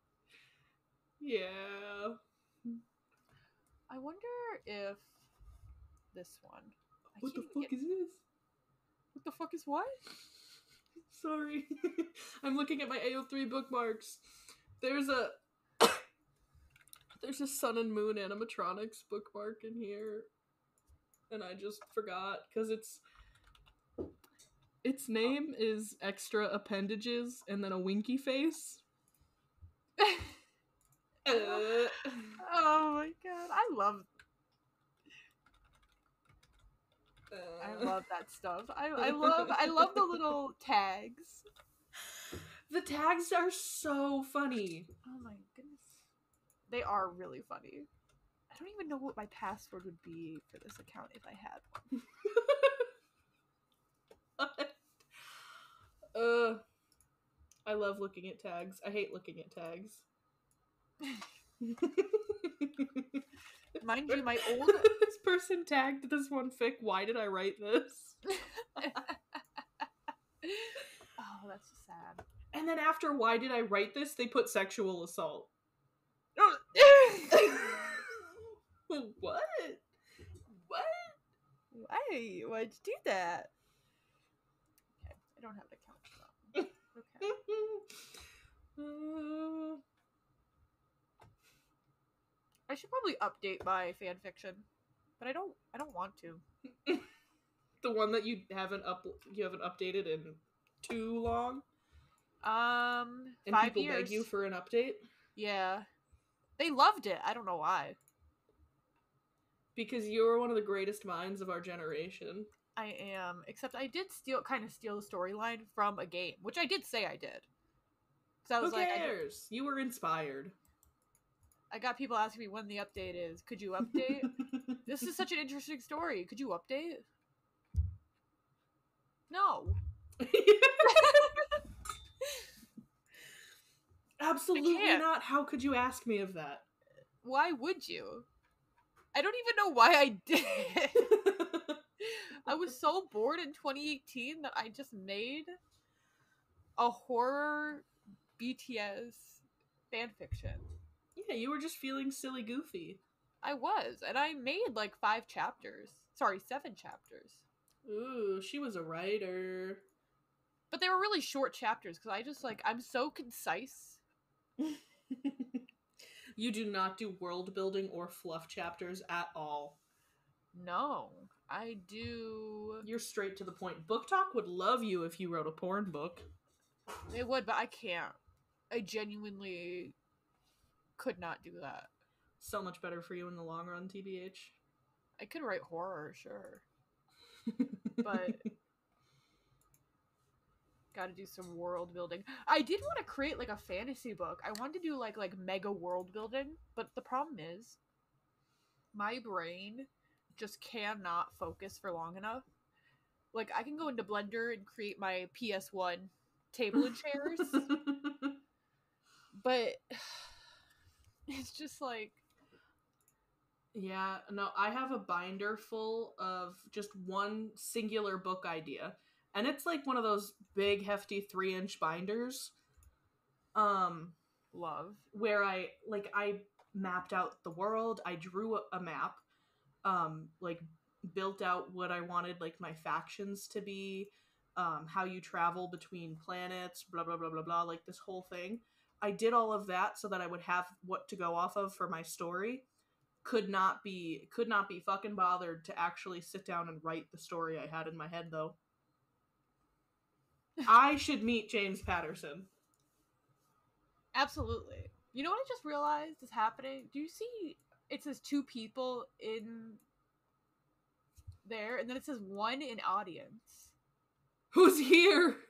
Yeah. I wonder if this one. What the fuck is this? What the fuck is what? Sorry. I'm looking at my AO3 bookmarks. There's a Sun and Moon animatronics bookmark in here. And I just forgot because its name is Extra Appendages and then a winky face. Oh my god. I love that stuff. I love the little tags. The tags are so funny. Oh my goodness. They are really funny. I don't even know what my password would be for this account if I had one. I love looking at tags. I hate looking at tags. Mind you, my old... This person tagged this one fic. Why did I write this? Oh, that's so sad. And then after why did I write this, they put sexual assault. What? What? Why? Why'd you do that? Okay, I don't have an account for that. Okay. I should probably update my fan fiction, but I don't want to. The one that you haven't updated in too long? And 5 people beg you for an update? Yeah. They loved it. I don't know why. Because you're one of the greatest minds of our generation. I am. Except I did steal the storyline from a game, which I did say I did. I was Who cares? You were inspired. I got people asking me when the update is. Could you update? This is such an interesting story. Could you update? No. Absolutely not. How could you ask me of that? Why would you? I don't even know why I did. I was so bored in 2018 that I just made a horror BTS fanfiction. Yeah, you were just feeling silly goofy. I was, and I made like 5 chapters. Sorry, 7 chapters. Ooh, she was a writer. But they were really short chapters because I just I'm so concise. You do not do world building or fluff chapters at all. No, I do. You're straight to the point. Book Talk would love you if you wrote a porn book. They would, but I can't. I genuinely could not do that. So much better for you in the long run, TBH. I could write horror, sure. But gotta do some world building. I did want to create like a fantasy book. I wanted to do like mega world building, but the problem is my brain just cannot focus for long enough. Like I can go into Blender and create my PS1 table and chairs, but it's just like, yeah, no, I have a binder full of just one singular book idea. And it's like one of those big, hefty 3-inch binders. Love. Where I mapped out the world. I drew a map. Built out what I wanted, like, my factions to be. How you travel between planets, blah, blah, blah, blah, blah. Like, this whole thing. I did all of that so that I would have what to go off of for my story. Could not be fucking bothered to actually sit down and write the story I had in my head, though. I should meet James Patterson. Absolutely. You know what I just realized is happening? Do you see it says 2 people in there, and then it says 1 in audience? Who's here?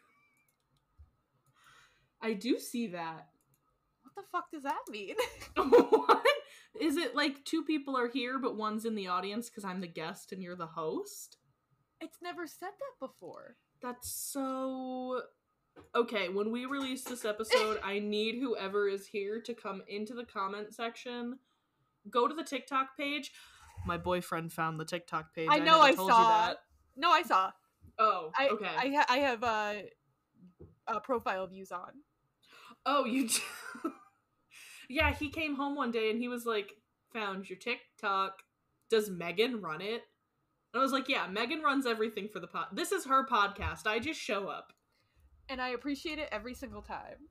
I do see that. What the fuck does that mean? What? Is it like 2 people are here, but 1's in the audience because I'm the guest and you're the host? It's never said that before. That's so... Okay, when we release this episode, I need whoever is here to come into the comment section, go to the TikTok page. My boyfriend found the TikTok page. I know, I told saw. You that. No, I saw. Oh, okay. I have profile views on. Oh, you do? Yeah, he came home one day and he was like, found your TikTok. Does Megan run it? And I was like, yeah, Megan runs everything for the pod. This is her podcast. I just show up. And I appreciate it every single time.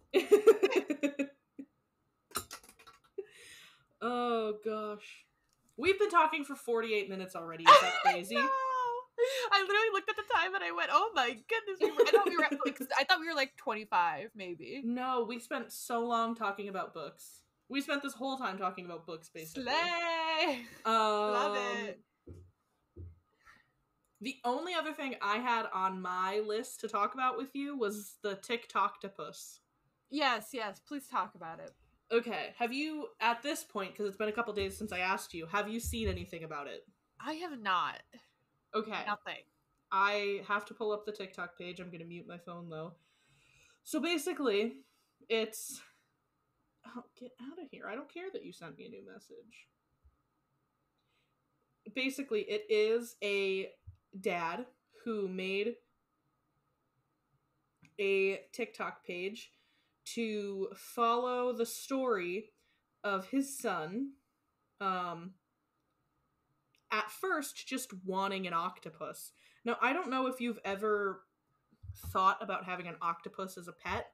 Oh, gosh. We've been talking for 48 minutes already. Is that crazy? No! I literally looked at the time and I went, oh my goodness. I thought we were like 25, maybe. No, we spent so long talking about books. We spent this whole time talking about books, basically. Slay! Love it. The only other thing I had on my list to talk about with you was the TikToktopus. Yes, please talk about it. Okay, have you, at this point, because it's been a couple days since I asked you, have you seen anything about it? I have not. Okay. Nothing. I have to pull up the TikTok page. I'm going to mute my phone, though. So basically, it's... Oh, get out of here. I don't care that you sent me a new message. Basically, it is a dad who made a TikTok page to follow the story of his son, at first just wanting an octopus. Now, I don't know if you've ever thought about having an octopus as a pet,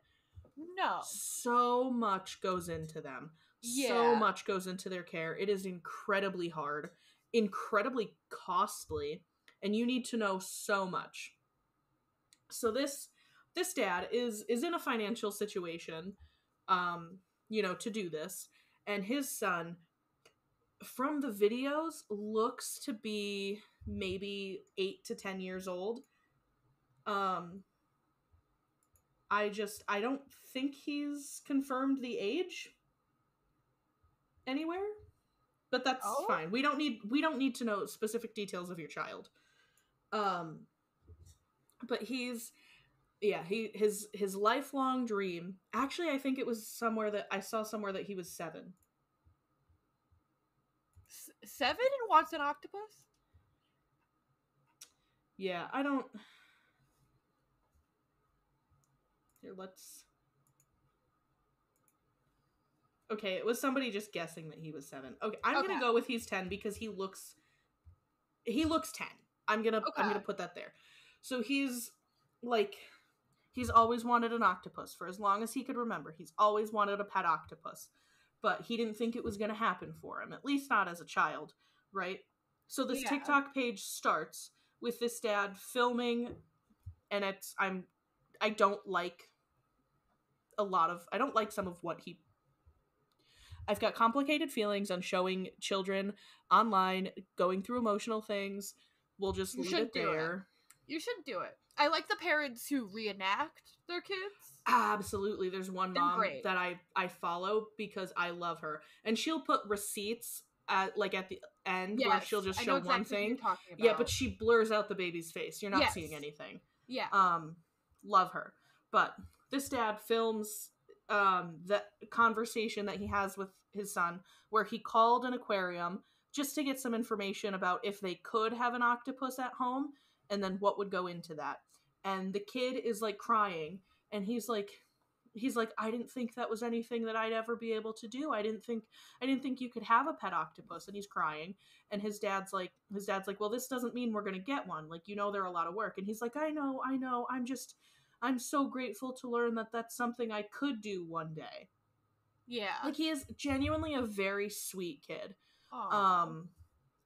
No. So much goes into them. So Yeah. much goes into their care. It is incredibly hard, incredibly costly, and you need to know so much. So this dad is in a financial situation, to do this, and his son, from the videos, looks to be maybe 8 to 10 years old. I don't think he's confirmed the age anywhere, but that's fine. We don't need to know specific details of your child. But his lifelong dream. Actually, I think it was somewhere that I saw somewhere that he was 7. 7 and wants an octopus? Yeah, I don't. Here, let's. Okay, it was somebody just guessing that he was 7. Okay, I'm gonna go with he's 10 because he looks 10. I'm gonna put that there. So he's always wanted an octopus for as long as he could remember. He's always wanted a pet octopus, but he didn't think it was gonna happen for him, at least not as a child, right? So this TikTok page starts with this dad filming, and I don't like some of what he. I've got complicated feelings on showing children online going through emotional things. We'll just leave it there. You should do it. I like the parents who reenact their kids. Absolutely. There's one mom that I follow because I love her. And she'll put receipts at the end where she'll just show one thing. Yeah, but she blurs out the baby's face. You're not seeing anything. Yeah. Love her. But this dad films the conversation that he has with his son, where he called an aquarium just to get some information about if they could have an octopus at home, and then what would go into that. And the kid is like crying, and he's like, I didn't think that was anything that I'd ever be able to do. I didn't think you could have a pet octopus. And he's crying, and his dad's like, well, this doesn't mean we're gonna get one. Like, they're a lot of work. And he's like, I know. I'm so grateful to learn that that's something I could do one day. Yeah. Like, he is genuinely a very sweet kid. Aww.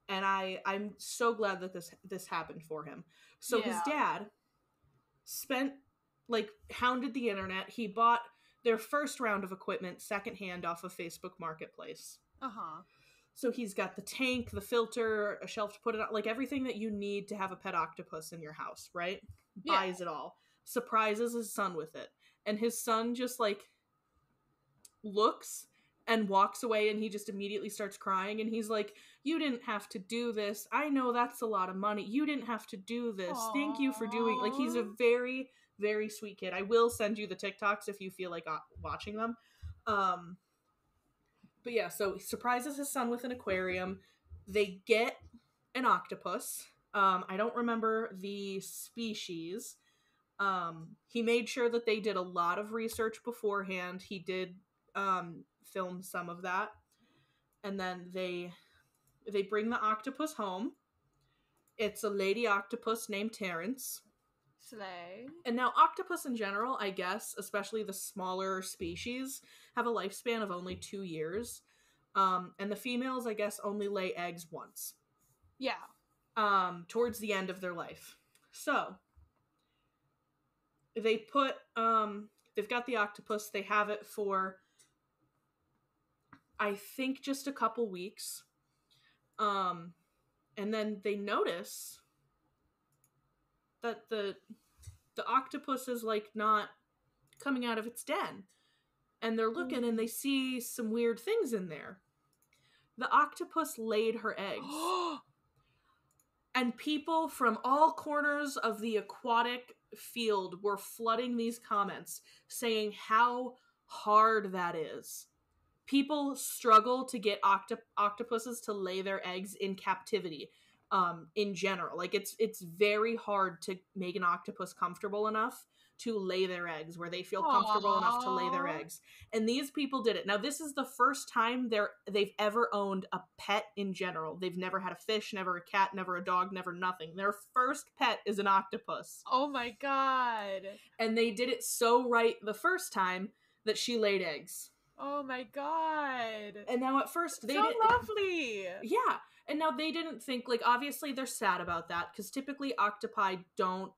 And I'm so glad that this happened for him. So his dad hounded the internet. He bought their first round of equipment secondhand off of Facebook Marketplace. Uh-huh. So he's got the tank, the filter, a shelf to put it on, like everything that you need to have a pet octopus in your house, right? Yeah. Buys it all. Surprises his son with it. And his son just looks and walks away, and he just immediately starts crying, and he's like, you didn't have to do this. I know that's a lot of money. You didn't have to do this. Aww. Thank you for doing. Like, he's a very, very sweet kid. I will send you the TikToks if you feel like watching them. But yeah, so he surprises his son with an aquarium. They get an octopus. I don't remember the species. He made sure that they did a lot of research beforehand. He did film some of that. And then they bring the octopus home. It's a lady octopus named Terrence. Slay. And now octopus in general, I guess, especially the smaller species, have a lifespan of only 2 years. And the females, I guess, only lay eggs once. Yeah. Towards the end of their life. So they put they've got the octopus. They have it for, I think, just a couple weeks. And then they notice that the octopus is not coming out of its den. And they're looking and they see some weird things in there. The octopus laid her eggs. And people from all corners of the aquatic field were flooding these comments saying how hard that is. People struggle to get octopuses to lay their eggs in captivity, in general. It's very hard to make an octopus comfortable enough to lay their eggs, where they feel comfortable enough to lay their eggs. And these people did it. Now, this is the first time they've ever owned a pet in general. They've never had a fish, never a cat, never a dog, never nothing. Their first pet is an octopus. Oh my god. And they did it so right the first time that she laid eggs. Oh my god. And now at first they so didn't. lovely. Yeah, and now they didn't think, like, obviously they're sad about that because typically octopi don't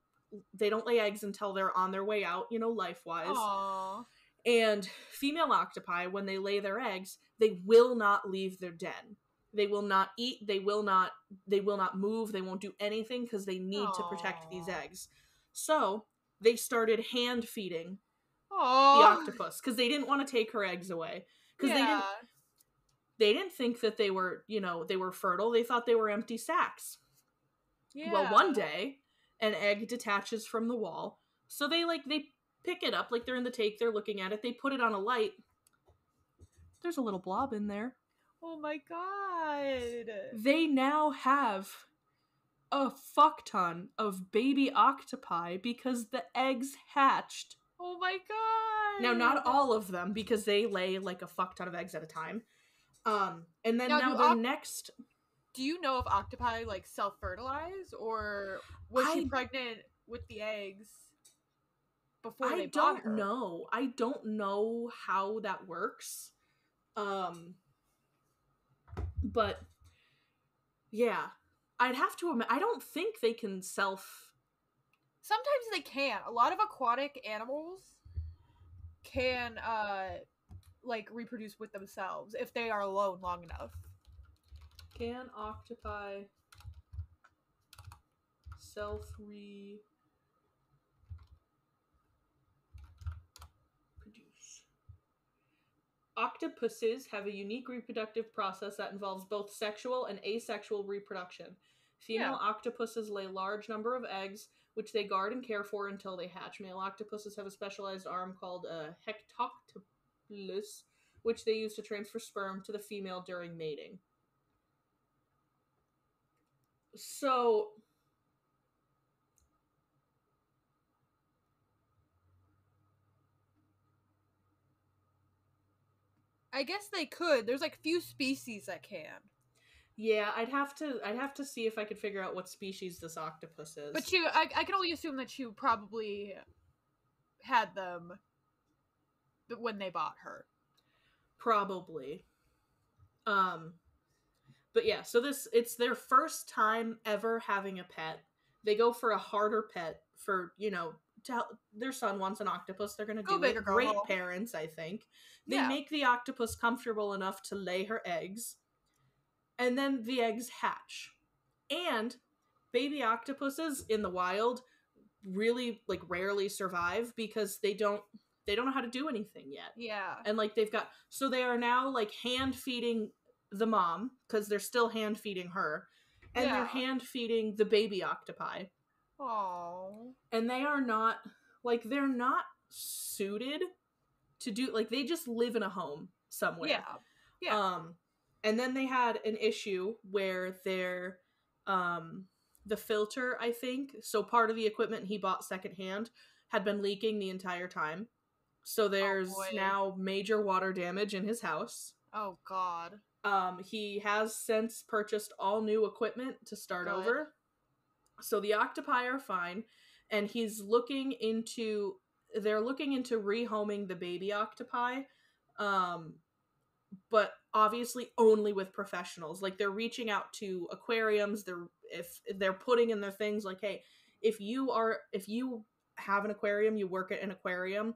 lay eggs until they're on their way out, life-wise. Aww. And female octopi, when they lay their eggs, they will not leave their den. They will not eat, they will not move, they won't do anything because they need to protect these eggs. So they started hand feeding the octopus because they didn't want to take her eggs away. Because they didn't think that they were, they were fertile. They thought they were empty sacks. Yeah. Well, one day, an egg detaches from the wall. So they pick it up, like they're in the take, they're looking at it, they put it on a light. There's a little blob in there. Oh my god. They now have a fuck ton of baby octopi because the eggs hatched. Oh my god. Now, not all of them, because they lay like a fuck ton of eggs at a time. And then now their next... Do you know if octopi like self-fertilize, or was she pregnant with the eggs before they bought her? I don't know how that works. But yeah, I'd have to I don't think they can Sometimes they can. A lot of aquatic animals can like reproduce with themselves if they are alone long enough. Can octopi self-reproduce? Octopuses have a unique reproductive process that involves both sexual and asexual reproduction. Female octopuses lay a large number of eggs, which they guard and care for until they hatch. Male octopuses have a specialized arm called a hectoctylus, which they use to transfer sperm to the female during mating. So... I guess they could. There's like few species that can. Yeah, I'd have to see if I could figure out what species this octopus is. But I can only assume that you probably had them when they bought her. Probably. But yeah, so it's their first time ever having a pet. They go for a harder pet for, their son wants an octopus. They're going to do it. Great parents, I think. They make the octopus comfortable enough to lay her eggs. And then the eggs hatch. And baby octopuses in the wild really, rarely survive because they don't know how to do anything yet. Yeah. And, so they are now, hand feeding the mom, because they're still hand feeding her. And they're hand feeding the baby octopi. Aww. And they are not, they're not suited to do, they just live in a home somewhere. Yeah. Yeah. And then they had an issue where their, the filter, I think, so part of the equipment he bought secondhand had been leaking the entire time. So there's now major water damage in his house. Oh, God. He has since purchased all new equipment to start over. So the octopi are fine, and they're looking into rehoming the baby octopi, but obviously only with professionals. They're reaching out to aquariums. They're putting in their things hey, if you have an aquarium, you work at an aquarium,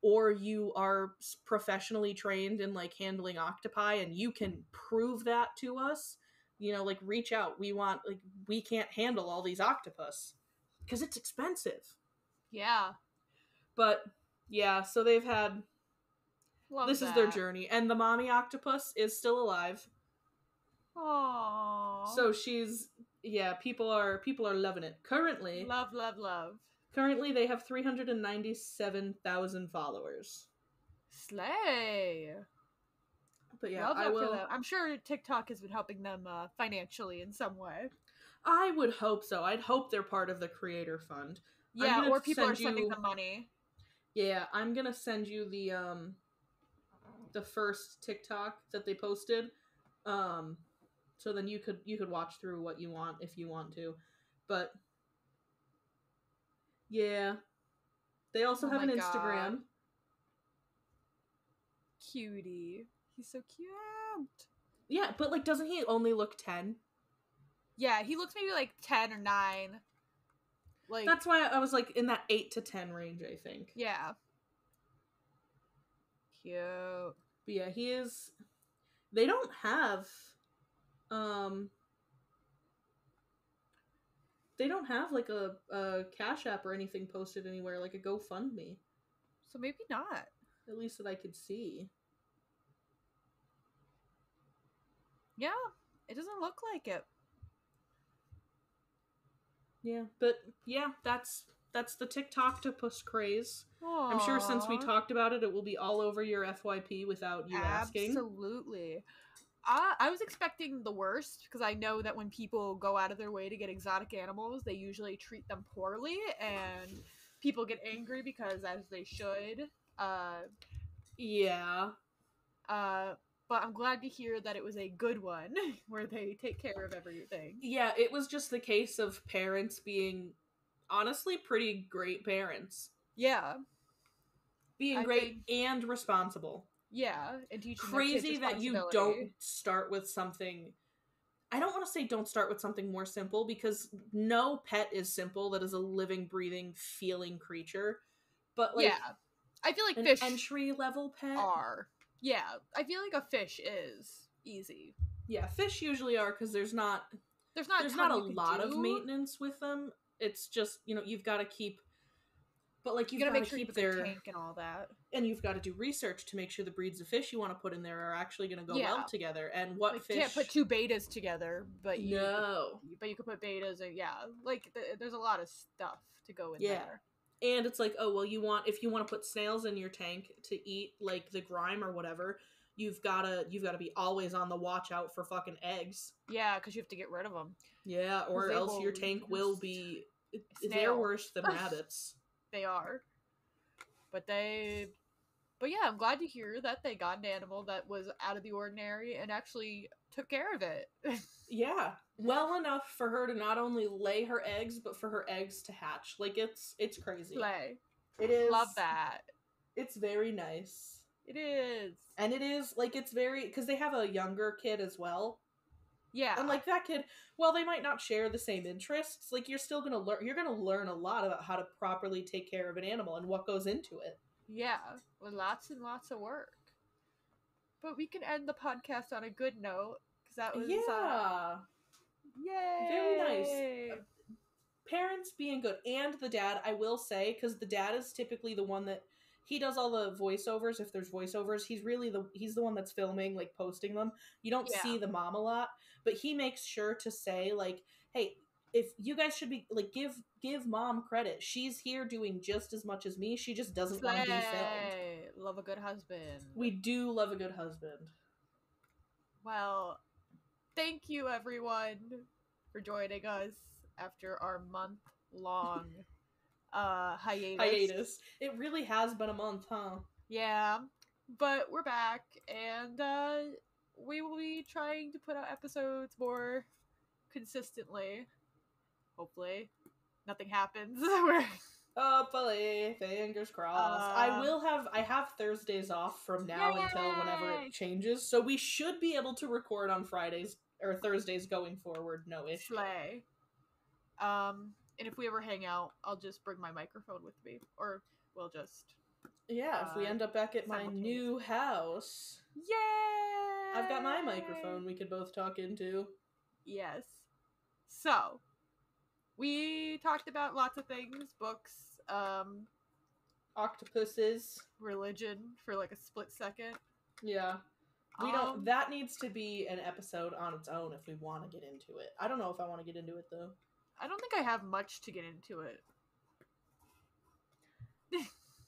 or you are professionally trained in handling octopi, and you can prove that to us, reach out. We can't handle all these octopus because it's expensive. Yeah. But yeah, so they've had this is their journey, and the mommy octopus is still alive. Aww. So she's people are loving it. Currently, love. Currently, they have 397,000 followers. Slay. But yeah, for them. I'm sure TikTok has been helping them financially in some way. I would hope so. I'd hope they're part of the creator fund. Yeah, or people are sending them money. Yeah, I'm gonna send you the first TikTok that they posted. So then you could watch through what you want if you want to. But yeah. They also have an Instagram. cutie. He's so cute. Yeah, but like, doesn't he only look 10? Yeah, he looks maybe like 10 or 9. Like, that's why I was like in that 8 to 10 range, I think. Yeah. Cute. But yeah, he is. They don't have like a Cash App or anything posted anywhere, like a GoFundMe. So maybe not. At least that I could see. Yeah, it doesn't look like it. Yeah, but yeah, that's the TikTok-topus craze. Aww. I'm sure since we talked about it, it will be all over your FYP without you asking. Absolutely. I was expecting the worst, because I know that when people go out of their way to get exotic animals, they usually treat them poorly, and people get angry because, as they should. Yeah. But I'm glad to hear that it was a good one, where they take care of everything. Yeah, it was just the case of parents being, honestly, pretty great parents. Yeah. Being great and responsible. Yeah, and teaching crazy that you don't start with something. I don't want to say don't start with something more simple, because no pet is simple that is a living, breathing, feeling creature. But like, yeah, I feel like an fish entry level pet are. Yeah, I feel like a fish is easy. Yeah, fish usually are, because there's not a lot of maintenance with them. It's just, you've got to keep. But like, you've got to make sure keep you their tank and all that, and you've got to do research to make sure the breeds of fish you want to put in there are actually going to go well together. And what like, fish? You can't put 2 betas together, but you could put betas, and like there's a lot of stuff to go in there. And it's like, oh well, if you want to put snails in your tank to eat, like the grime or whatever, you've gotta be always on the watch out for fucking eggs. Yeah, because you have to get rid of them. Yeah, or else your tank will be. They're worse than rabbits. They are. But yeah, I'm glad to hear that they got an animal that was out of the ordinary and actually took care of it. Yeah, well enough for her to not only lay her eggs, but for her eggs to hatch. Like, it's crazy. Slay. It is. Love that. It's very nice. It is. And it is, like, it's very, because they have a younger kid as well. Yeah. And like, that kid, well, they might not share the same interests, like, you're still gonna learn a lot about how to properly take care of an animal and what goes into it. Yeah, with lots and lots of work. But we can end the podcast on a good note, because that was yay! Very nice. Parents being good, and the dad, I will say, because the dad is typically the one that he does all the voiceovers. If there's voiceovers, he's the one that's filming, like, posting them. You don't see the mom a lot, but he makes sure to say, like, hey, if you guys should be, like, give mom credit. She's here doing just as much as me. She just doesn't want to be filmed. Love a good husband. We do love a good husband. Well, thank you everyone for joining us after our month-long hiatus. It really has been a month, huh? Yeah, but we're back, and we will be trying to put out episodes more consistently. Hopefully, nothing happens. Hopefully, fingers crossed. I have Thursdays off from now until whenever it changes, so we should be able to record on Fridays or Thursdays going forward. No issue. Slay. And if we ever hang out, I'll just bring my microphone with me, or we'll just if we end up back at my new house. Yay! I've got my microphone we could both talk into. Yes. So, we talked about lots of things, books, octopuses, religion for like a split second. Yeah. We don't. That needs to be an episode on its own if we want to get into it. I don't know if I want to get into it though. I don't think I have much to get into it.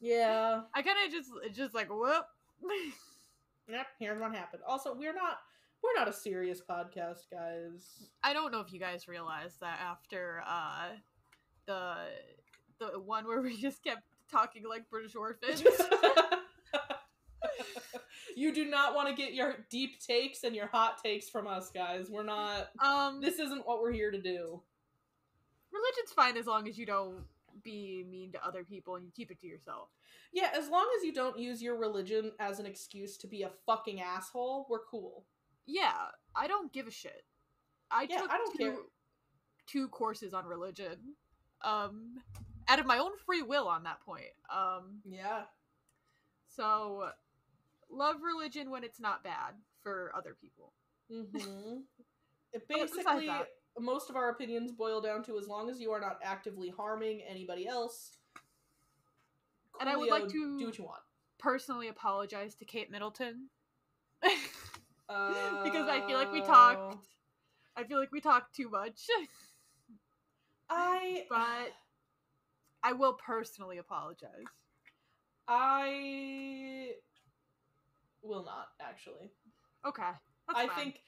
Yeah. I kind of just like, whoop. Yep, here's what happened. Also, we're not a serious podcast, guys. I don't know if you guys realize that after the one where we just kept talking like British orphans. You do not want to get your deep takes and your hot takes from us, guys. We're not. This isn't what we're here to do. Religion's fine as long as you don't be mean to other people and you keep it to yourself. Yeah, as long as you don't use your religion as an excuse to be a fucking asshole, we're cool. Yeah, I don't give a shit. I took I don't care. 2 courses on religion. Out of my own free will on that point. Yeah. So, love religion when it's not bad for other people. Mm-hmm. Basically, most of our opinions boil down to as long as you are not actively harming anybody else. Coolio, and I would like to do what you want. Personally apologize to Kate Middleton. Because I feel like we talked too much. But I will personally apologize. I will not, actually. Okay. I think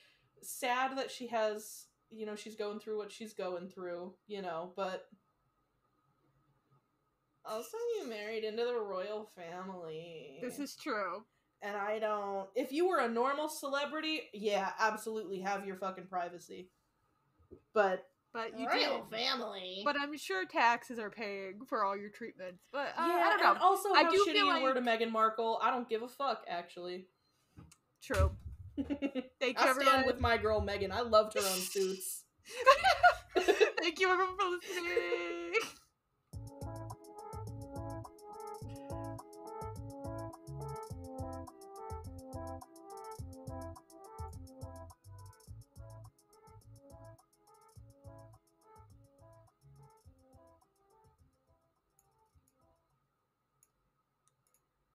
sad that she has, she's going through what she's going through, but also you married into the royal family. This is true. And I don't... If you were a normal celebrity, yeah, absolutely have your fucking privacy. But you royal family. But I'm sure taxes are paying for all your treatments. But yeah, I don't know. And also how shitty you like... were to Meghan Markle. I don't give a fuck, actually. True. Thank you, everyone. I stand with my girl Meghan. I loved her own suits. Thank you, everyone, for listening.